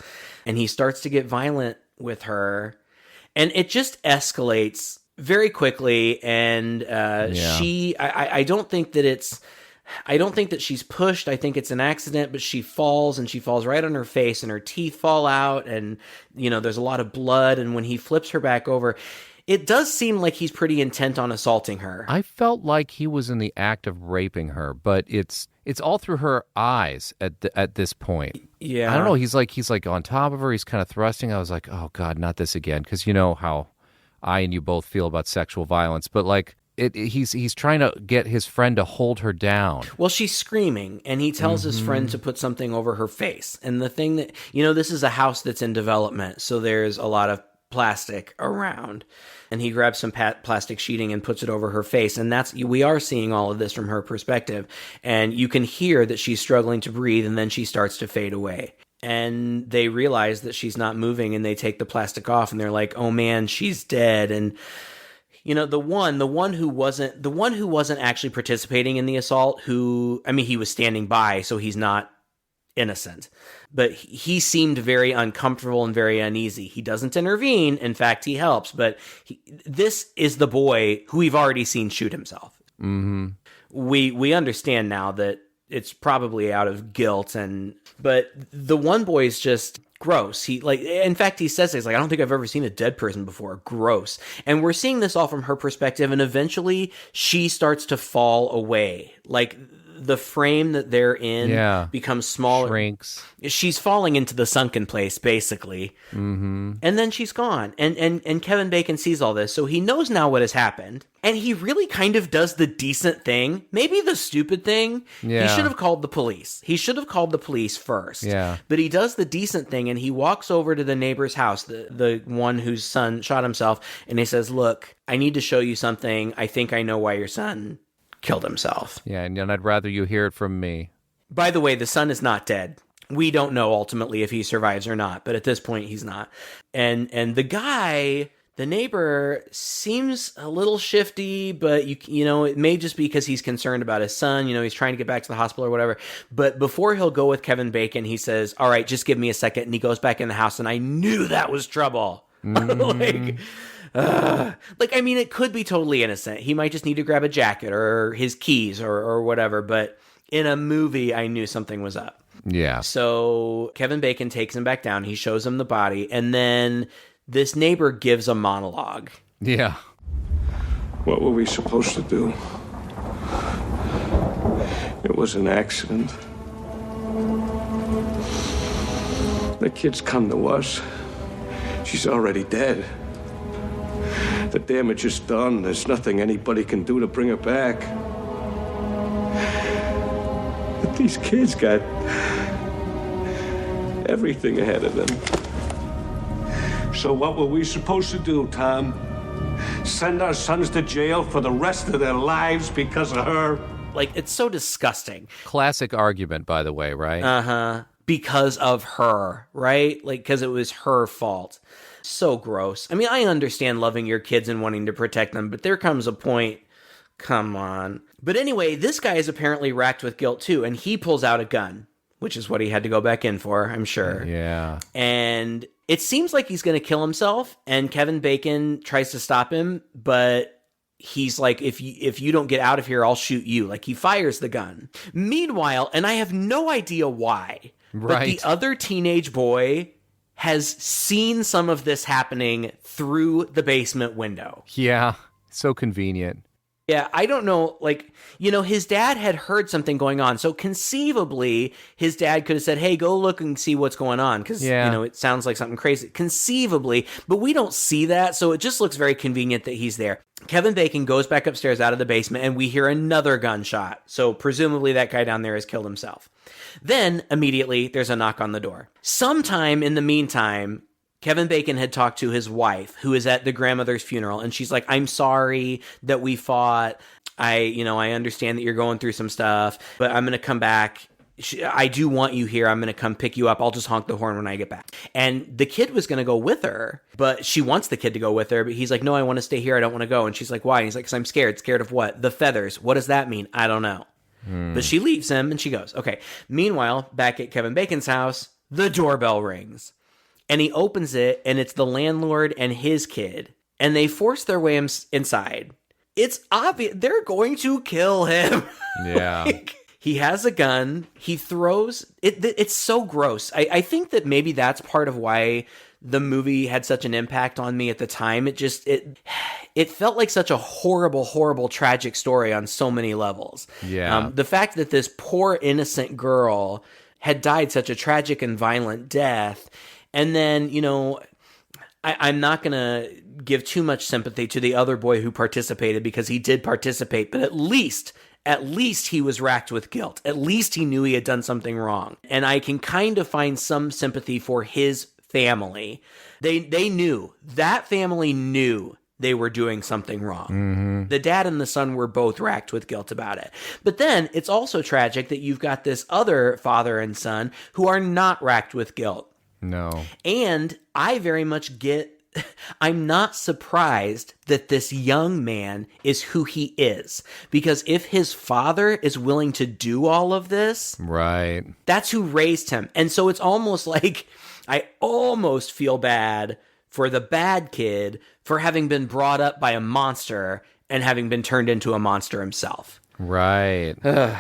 And he starts to get violent with her. And it just escalates very quickly. And I don't think that she's pushed. I think it's an accident, but she falls and she falls right on her face and her teeth fall out. And, there's a lot of blood. And when he flips her back over, it does seem like he's pretty intent on assaulting her.
I felt like he was in the act of raping her, but it's all through her eyes at this point.
Yeah.
I don't know. He's like on top of her. He's kind of thrusting. I was like, oh God, not this again. Because you know how I and you both feel about sexual violence. But like he's trying to get his friend to hold her down.
Well, she's screaming, and he tells his friend to put something over her face. And the thing that, this is a house that's in development, so there's a lot of plastic around. And he grabs some plastic sheeting and puts it over her face. And we are seeing all of this from her perspective. And you can hear that she's struggling to breathe, and then she starts to fade away. And they realize that she's not moving, and they take the plastic off, and they're like, oh man, she's dead. And the one who wasn't actually participating in the assault, he was standing by, so he's not innocent. But he seemed very uncomfortable and very uneasy. He doesn't intervene. In fact, he helps. But this is the boy who we've already seen shoot himself.
Mm-hmm.
We understand now that it's probably out of guilt, but the one boy is just gross. In fact, he says he's like, I don't think I've ever seen a dead person before. Gross. And we're seeing this all from her perspective, and eventually she starts to fall away. Like the frame that they're in becomes smaller.
Shrinks.
She's falling into the sunken place, basically.
Mm-hmm.
And then she's gone. And Kevin Bacon sees all this, so he knows now what has happened. And he really kind of does the decent thing, maybe the stupid thing.
Yeah.
He should have called the police. He should have called the police first.
Yeah.
But he does the decent thing, and he walks over to the neighbor's house, the one whose son shot himself, and he says, look, I need to show you something. I think I know why your son killed himself.
Yeah, and I'd rather you hear it from me.
By the way, the son is not dead. We don't know ultimately if he survives or not, but at this point he's not. And the guy, the neighbor, seems a little shifty, but it may just be because he's concerned about his son. He's trying to get back to the hospital or whatever. But before he'll go with Kevin Bacon, he says, all right, just give me a second. And he goes back in the house, and I knew that was trouble.
Mm-hmm.
It could be totally innocent. He might just need to grab a jacket or his keys or whatever. But in a movie, I knew something was up.
Yeah.
So Kevin Bacon takes him back down. He shows him the body. And then this neighbor gives a monologue.
Yeah.
What were we supposed to do? It was an accident. The kid's come to us. She's already dead. The damage is done. There's nothing anybody can do to bring her back. But these kids got everything ahead of them. So what were we supposed to do, Tom? Send our sons to jail for the rest of their lives because of her?
It's so disgusting.
Classic argument, by the way, right?
Uh-huh. Because of her, right? Because it was her fault. So gross. I understand loving your kids and wanting to protect them, but there comes a point. Come on. But anyway, this guy is apparently racked with guilt too, and he pulls out a gun, which is what he had to go back in for, I'm sure.
Yeah.
And it seems like he's going to kill himself, and Kevin Bacon tries to stop him, but he's like, if you don't get out of here, I'll shoot you. He fires the gun. Meanwhile, and I have no idea why, but the other teenage boy has seen some of this happening through the basement window.
Yeah, so convenient.
Yeah, I don't know, his dad had heard something going on, so conceivably, his dad could have said, hey, go look and see what's going on, because, it sounds like something crazy. Conceivably, but we don't see that, so it just looks very convenient that he's there. Kevin Bacon goes back upstairs out of the basement, and we hear another gunshot, so presumably that guy down there has killed himself. Then, immediately, there's a knock on the door. Sometime in the meantime, Kevin Bacon had talked to his wife, who is at the grandmother's funeral, and she's like, I'm sorry that we fought. I understand that you're going through some stuff, but I'm going to come back. I do want you here. I'm going to come pick you up. I'll just honk the horn when I get back. And the kid was going to go with her, but she wants the kid to go with her. But he's like, no, I want to stay here. I don't want to go. And she's like, why? And he's like, because I'm scared. Scared of what? The feathers. What does that mean? I don't know. But she leaves him and she goes. Okay. Meanwhile, back at Kevin Bacon's house, the doorbell rings. And he opens it, and it's the landlord and his kid. And they force their way inside. It's obvious they're going to kill him.
Yeah.
He has a gun. He throws it. It's so gross. I think that maybe that's part of why the movie had such an impact on me at the time. It felt like such a horrible, horrible, tragic story on so many levels.
Yeah.
The fact that this poor innocent girl had died such a tragic and violent death, and then I'm not going to give too much sympathy to the other boy who participated, because he did participate, but at least he was racked with guilt. At least he knew he had done something wrong. And I can kind of find some sympathy for his family. They knew. That family knew they were doing something wrong. Mm-hmm. The dad and the son were both racked with guilt about it. But then it's also tragic that you've got this other father and son who are not racked with guilt.
No.
And I very much I'm not surprised that this young man is who he is, because if his father is willing to do all of this,
right,
that's who raised him. And so it's almost like I almost feel bad for the bad kid for having been brought up by a monster and having been turned into a monster himself.
Right.
God.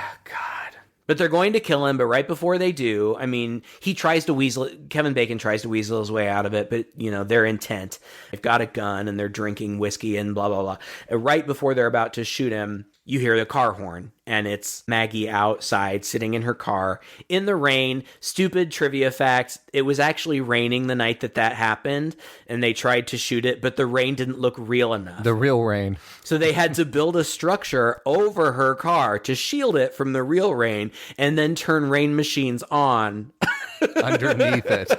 But they're going to kill him, but right before they do, I mean, Kevin Bacon tries to weasel his way out of it, but, they're intent. They've got a gun, and they're drinking whiskey and blah, blah, blah. And right before they're about to shoot him, you hear the car horn, and it's Maggie outside, sitting in her car, in the rain. Stupid trivia fact, it was actually raining the night that happened, and they tried to shoot it, but the rain didn't look real enough.
The real rain.
So they had to build a structure over her car to shield it from the real rain, and then turn rain machines on
underneath it.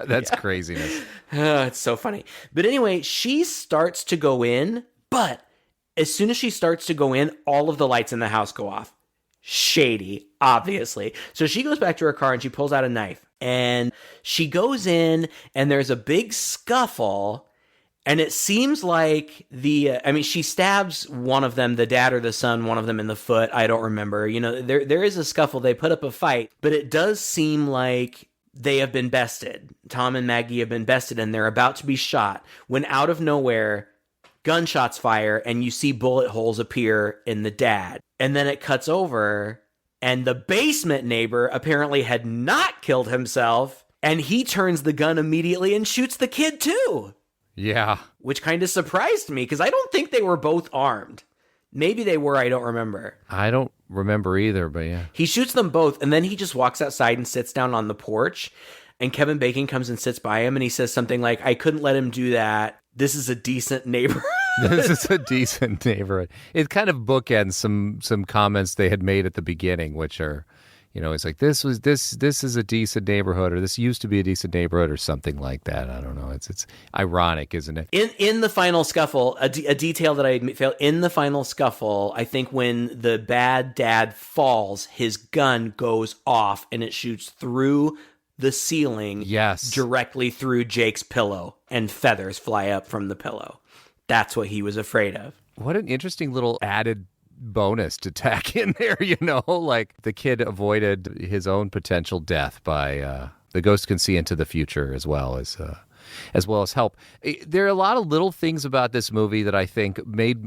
That's craziness.
It's so funny. But anyway, she starts to go in, but as soon as she starts to go in, all of the lights in the house go off. Shady, obviously. So she goes back to her car and she pulls out a knife. And she goes in, and there's a big scuffle. And it seems like she stabs one of them, the dad or the son, one of them in the foot. I don't remember. There is a scuffle. They put up a fight. But it does seem like they have been bested. Tom and Maggie have been bested, and they're about to be shot when out of nowhere, gunshots fire, and you see bullet holes appear in the dad. And then it cuts over, and the basement neighbor apparently had not killed himself, and he turns the gun immediately and shoots the kid too.
Yeah.
Which kind of surprised me, because I don't think they were both armed. Maybe they were, I don't remember.
I don't remember either, but yeah.
He shoots them both, and then he just walks outside and sits down on the porch, and Kevin Bacon comes and sits by him, and he says something like, I couldn't let him do that. This is a decent neighborhood.
This is a decent neighborhood. It kind of bookends some comments they had made at the beginning, which are, it's like this is a decent neighborhood, or this used to be a decent neighborhood, or something like that. I don't know. It's ironic, isn't it?
In the final scuffle, a detail that I failed in the final scuffle, I think when the bad dad falls, his gun goes off and it shoots through the ceiling,
yes,
directly through Jake's pillow, and feathers fly up from the pillow. That's what he was afraid of.
What an interesting little added bonus to tack in there, like the kid avoided his own potential death by the ghost can see into the future as well as help. There are a lot of little things about this movie that I think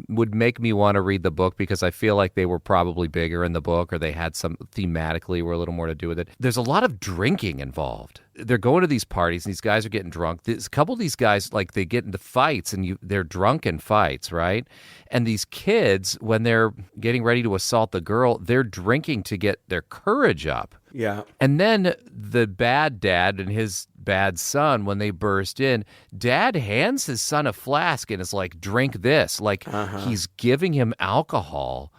would make me want to read the book, because I feel like they were probably bigger in the book, or they had some thematically were a little more to do with it. There's a lot of drinking involved. They're going to these parties, and these guys are getting drunk. A couple of these guys, like, they get into fights, and they're drunken fights, right? And these kids, when they're getting ready to assault the girl, they're drinking to get their courage up.
Yeah.
And then the bad dad and his bad son, when they burst in, dad hands his son a flask and is like, drink this. Like, he's giving him alcohol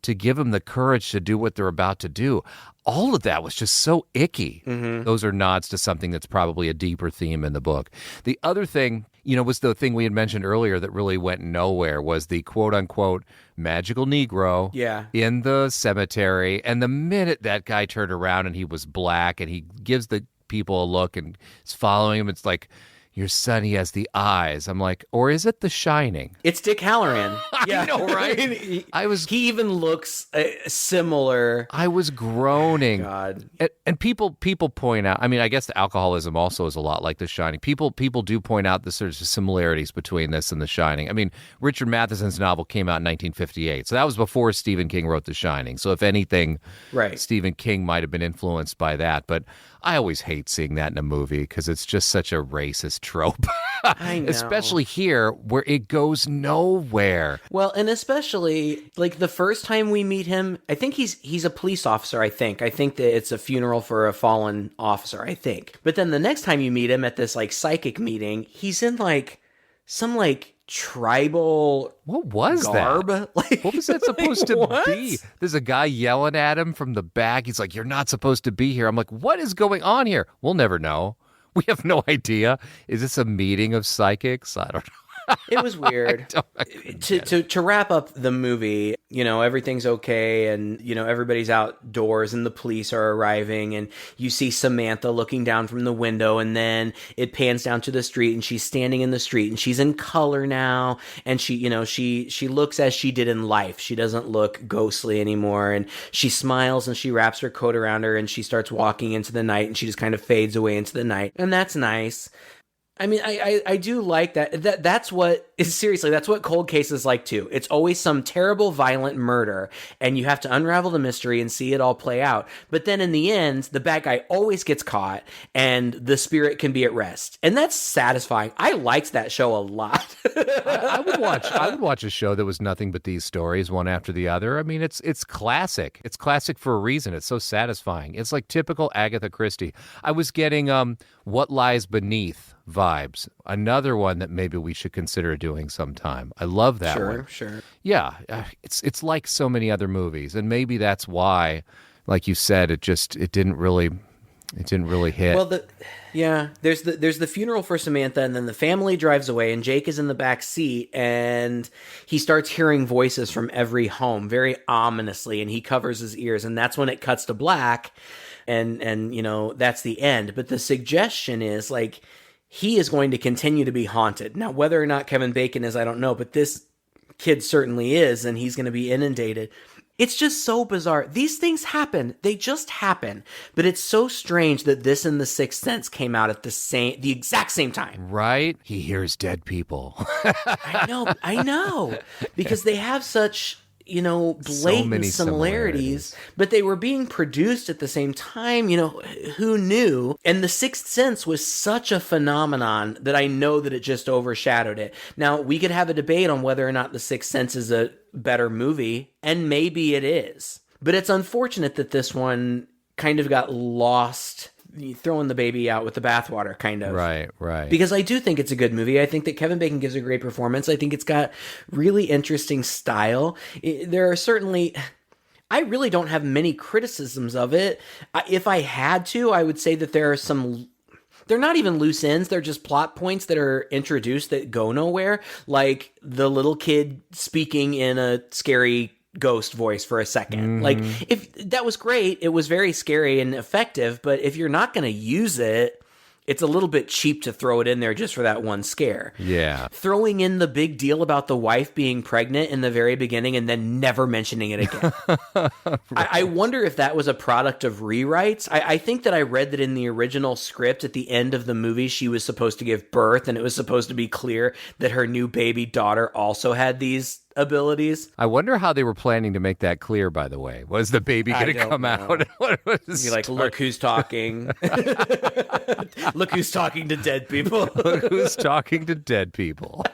to give him the courage to do what they're about to do. All of that was just so icky. Mm-hmm. Those are nods to something that's probably a deeper theme in the book. The other thing, was the thing we had mentioned earlier that really went nowhere was the quote unquote magical Negro in the cemetery. And the minute that guy turned around and he was black and he gives the people a look and is following him, it's like, your son, he has the eyes. I'm like, or is it The Shining?
It's Dick Halloran.
I know, right?
He even looks similar.
I was groaning.
God.
And people point out, I mean, I guess the alcoholism also is a lot like The Shining. People do point out the sort of similarities between this and The Shining. I mean, Richard Matheson's novel came out in 1958. So that was before Stephen King wrote The Shining. So if anything, Stephen King might have been influenced by that. But I always hate seeing that in a movie because it's just such a racist trope.
I know.
Especially here where it goes nowhere.
Well, and especially like the first time we meet him, I think he's a police officer, I think that it's a funeral for a fallen officer, I think. But then the next time you meet him at this like psychic meeting, he's in like some like tribal garb. Like,
what was that supposed to be? There's a guy yelling at him from the back. He's like, you're not supposed to be here. I'm like, what is going on here? We'll never know. We have no idea. Is this a meeting of psychics? I don't know.
It was weird. To wrap up the movie, everything's okay, and everybody's outdoors and the police are arriving, and you see Samantha looking down from the window, and then it pans down to the street and she's standing in the street and she's in color now, and she looks as she did in life. She doesn't look ghostly anymore, and she smiles and she wraps her coat around her and she starts walking into the night, and she just kind of fades away into the night, and that's nice. I mean, I do like that. That's what cold cases like too. It's always some terrible, violent murder, and you have to unravel the mystery and see it all play out. But then in the end, the bad guy always gets caught, and the spirit can be at rest, and that's satisfying. I liked that show a lot.
I would watch a show that was nothing but these stories, one after the other. I mean, it's classic. It's classic for a reason. It's so satisfying. It's like typical Agatha Christie. I was getting What Lies Beneath vibes. Another one that maybe we should consider doing sometime. I love that one.
Sure.
Yeah, it's like so many other movies, and maybe that's why, like you said, it didn't really hit.
Well, there's the funeral for Samantha, and then the family drives away, and Jake is in the back seat, and he starts hearing voices from every home very ominously, and he covers his ears, and that's when it cuts to black, and that's the end. But the suggestion is like, he is going to continue to be haunted. Now, whether or not Kevin Bacon is, I don't know, but this kid certainly is, and he's going to be inundated. It's just so bizarre. These things happen. They just happen. But it's so strange that this and The Sixth Sense came out at the exact same time.
Right? He hears dead people.
I know. Because they have such blatant similarities, but they were being produced at the same time. Who knew? And The Sixth Sense was such a phenomenon that I know that it just overshadowed it. Now, we could have a debate on whether or not The Sixth Sense is a better movie, and maybe it is. But it's unfortunate that this one kind of got lost, throwing the baby out with the bathwater, kind of.
Right.
Because I do think it's a good movie. I think that Kevin Bacon gives a great performance. I think it's got really interesting style. There are certainly... I really don't have many criticisms of it. If I had to, I would say that there are some... They're not even loose ends. They're just plot points that are introduced that go nowhere. Like the little kid speaking in a scary ghost voice for a second. Like, if that was great, it was very scary and effective, but if you're not going to use it, it's a little bit cheap to throw it in there just for that one scare.
Yeah.
Throwing in the big deal about the wife being pregnant in the very beginning and then never mentioning it again. Right. I wonder if that was a product of rewrites. I think that I read that in the original script at the end of the movie, she was supposed to give birth, and it was supposed to be clear that her new baby daughter also had these abilities.
I wonder how they were planning to make that clear, by the way. Was the baby going to come out?
You're like, look who's talking. Look who's talking to dead people.
Look who's talking to dead people.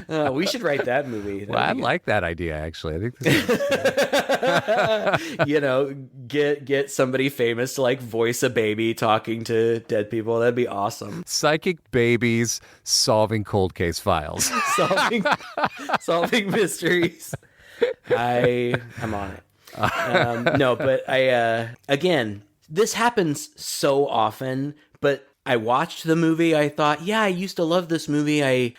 We should write that movie.
Well, I like that idea, actually. I think this is
get somebody famous to like voice a baby talking to dead people. That'd be awesome.
Psychic babies solving cold case files.
solving mysteries. I'm on it. No, but again, this happens so often, but I watched the movie, I thought, yeah, I used to love this movie. I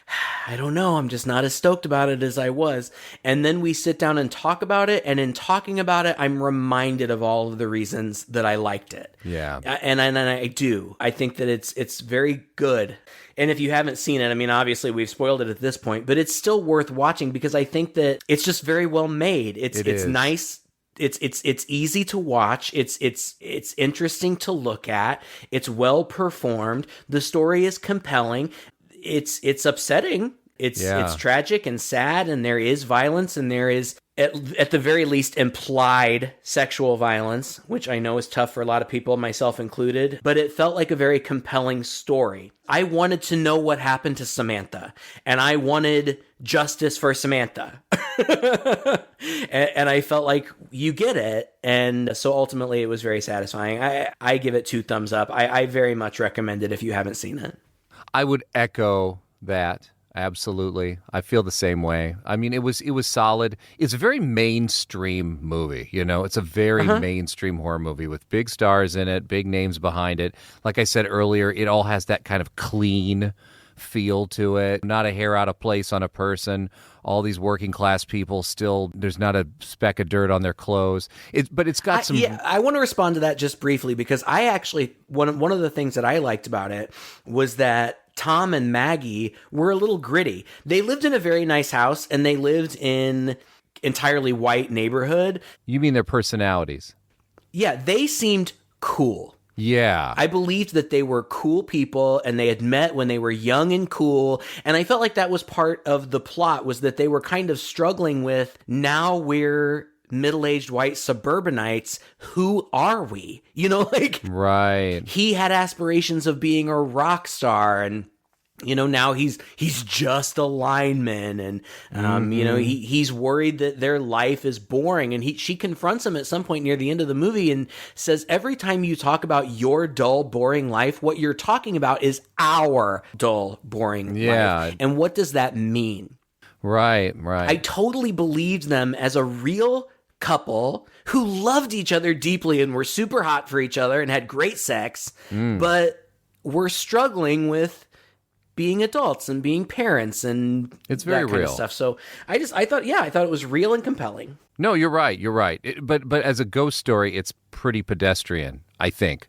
don't know, I'm just not as stoked about it as I was. And then we sit down and talk about it, and in talking about it, I'm reminded of all of the reasons that I liked it.
Yeah.
And I do. I think that it's very good. And if you haven't seen it, I mean, obviously we've spoiled it at this point, but it's still worth watching because I think that it's just very well made. It's nice. It's easy to watch. It's interesting to look at. It's well performed. The story is compelling. It's upsetting. It's tragic and sad, and there is violence, and there is at the very least implied sexual violence, which I know is tough for a lot of people, myself included, but it felt like a very compelling story. I wanted to know what happened to Samantha, and I wanted justice for Samantha. and I felt like you get it, and so ultimately it was very satisfying. I give it 2 thumbs up. I very much recommend it if you haven't seen it.
I would echo that. Absolutely. I feel the same way. I mean, it was solid. It's a very mainstream movie, you know. It's a very mainstream horror movie with big stars in it, big names behind it. Like I said earlier, it all has that kind of clean feel to it. Not a hair out of place on a person. All these working class people still, there's not a speck of dirt on their clothes. But it's got some...
Yeah, I want to respond to that just briefly because I actually, one of the things that I liked about it was that Tom and Maggie were a little gritty. They lived in a very nice house, and they lived in entirely white neighborhood.
You mean their personalities?
Yeah, they seemed cool.
Yeah.
I believed that they were cool people, and they had met when they were young and cool, and I felt like that was part of the plot, was that they were kind of struggling with, now we're middle-aged white suburbanites, who are we? You know, like...
Right.
He had aspirations of being a rock star, and you know, now he's just a lineman, and you know, he's worried that their life is boring, and she confronts him at some point near the end of the movie and says, every time you talk about your dull, boring life, what you're talking about is our dull, boring life. And what does that mean?
Right.
I totally believed them as a real couple who loved each other deeply and were super hot for each other and had great sex, but were struggling with being adults and being parents and
it's very
that kind
real
of stuff. So I thought it was real and compelling.
No, you're right. But as a ghost story, it's pretty pedestrian, I think.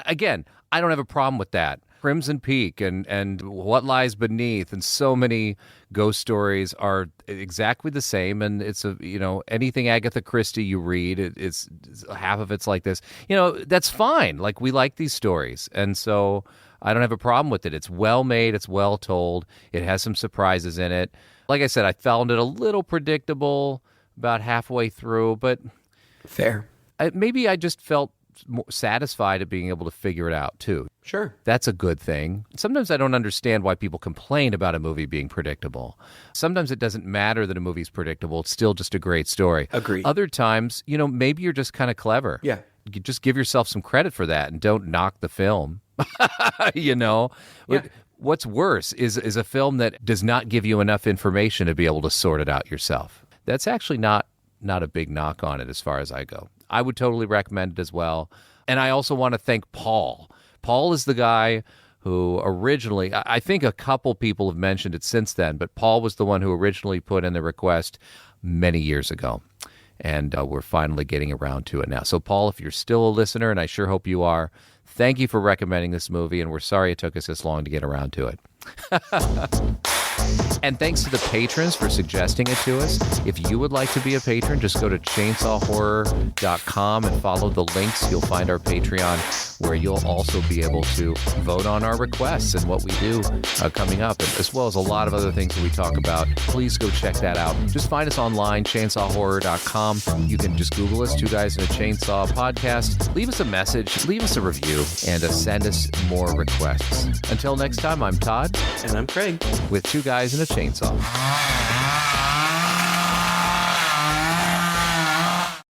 Again, I don't have a problem with that. Crimson Peak and What Lies Beneath and so many ghost stories are exactly the same, and it's anything Agatha Christie you read, it's half of it's like this. You know, that's fine. Like, we like these stories, and so I don't have a problem with it. It's well made, it's well told, it has some surprises in it. Like I said, I found it a little predictable about halfway through, but
fair.
Maybe I just felt more satisfied at being able to figure it out too.
Sure.
That's a good thing. Sometimes I don't understand why people complain about a movie being predictable. Sometimes it doesn't matter that a movie's predictable. It's still just a great story.
Agreed.
Other times, maybe you're just kind of clever.
Yeah.
You just give yourself some credit for that and don't knock the film.
Yeah.
What's worse is a film that does not give you enough information to be able to sort it out yourself. That's actually not a big knock on it as far as I go. I would totally recommend it as well. And I also want to thank Paul. Paul is the guy who originally, I think a couple people have mentioned it since then, but Paul was the one who originally put in the request many years ago. And we're finally getting around to it now. So, Paul, if you're still a listener, and I sure hope you are, thank you for recommending this movie, and we're sorry it took us this long to get around to it. And thanks to the patrons for suggesting it to us. If you would like to be a patron, just go to chainsawhorror.com and follow the links. You'll find our Patreon, where you'll also be able to vote on our requests and what we do coming up, as well as a lot of other things that we talk about. Please go check that out. Just find us online, chainsawhorror.com. You can just Google us, Two Guys in a Chainsaw Podcast. Leave us a message, leave us a review, and send us more requests. Until next time, I'm Todd.
And I'm Craig.
With Two Guys in a Chainsaw.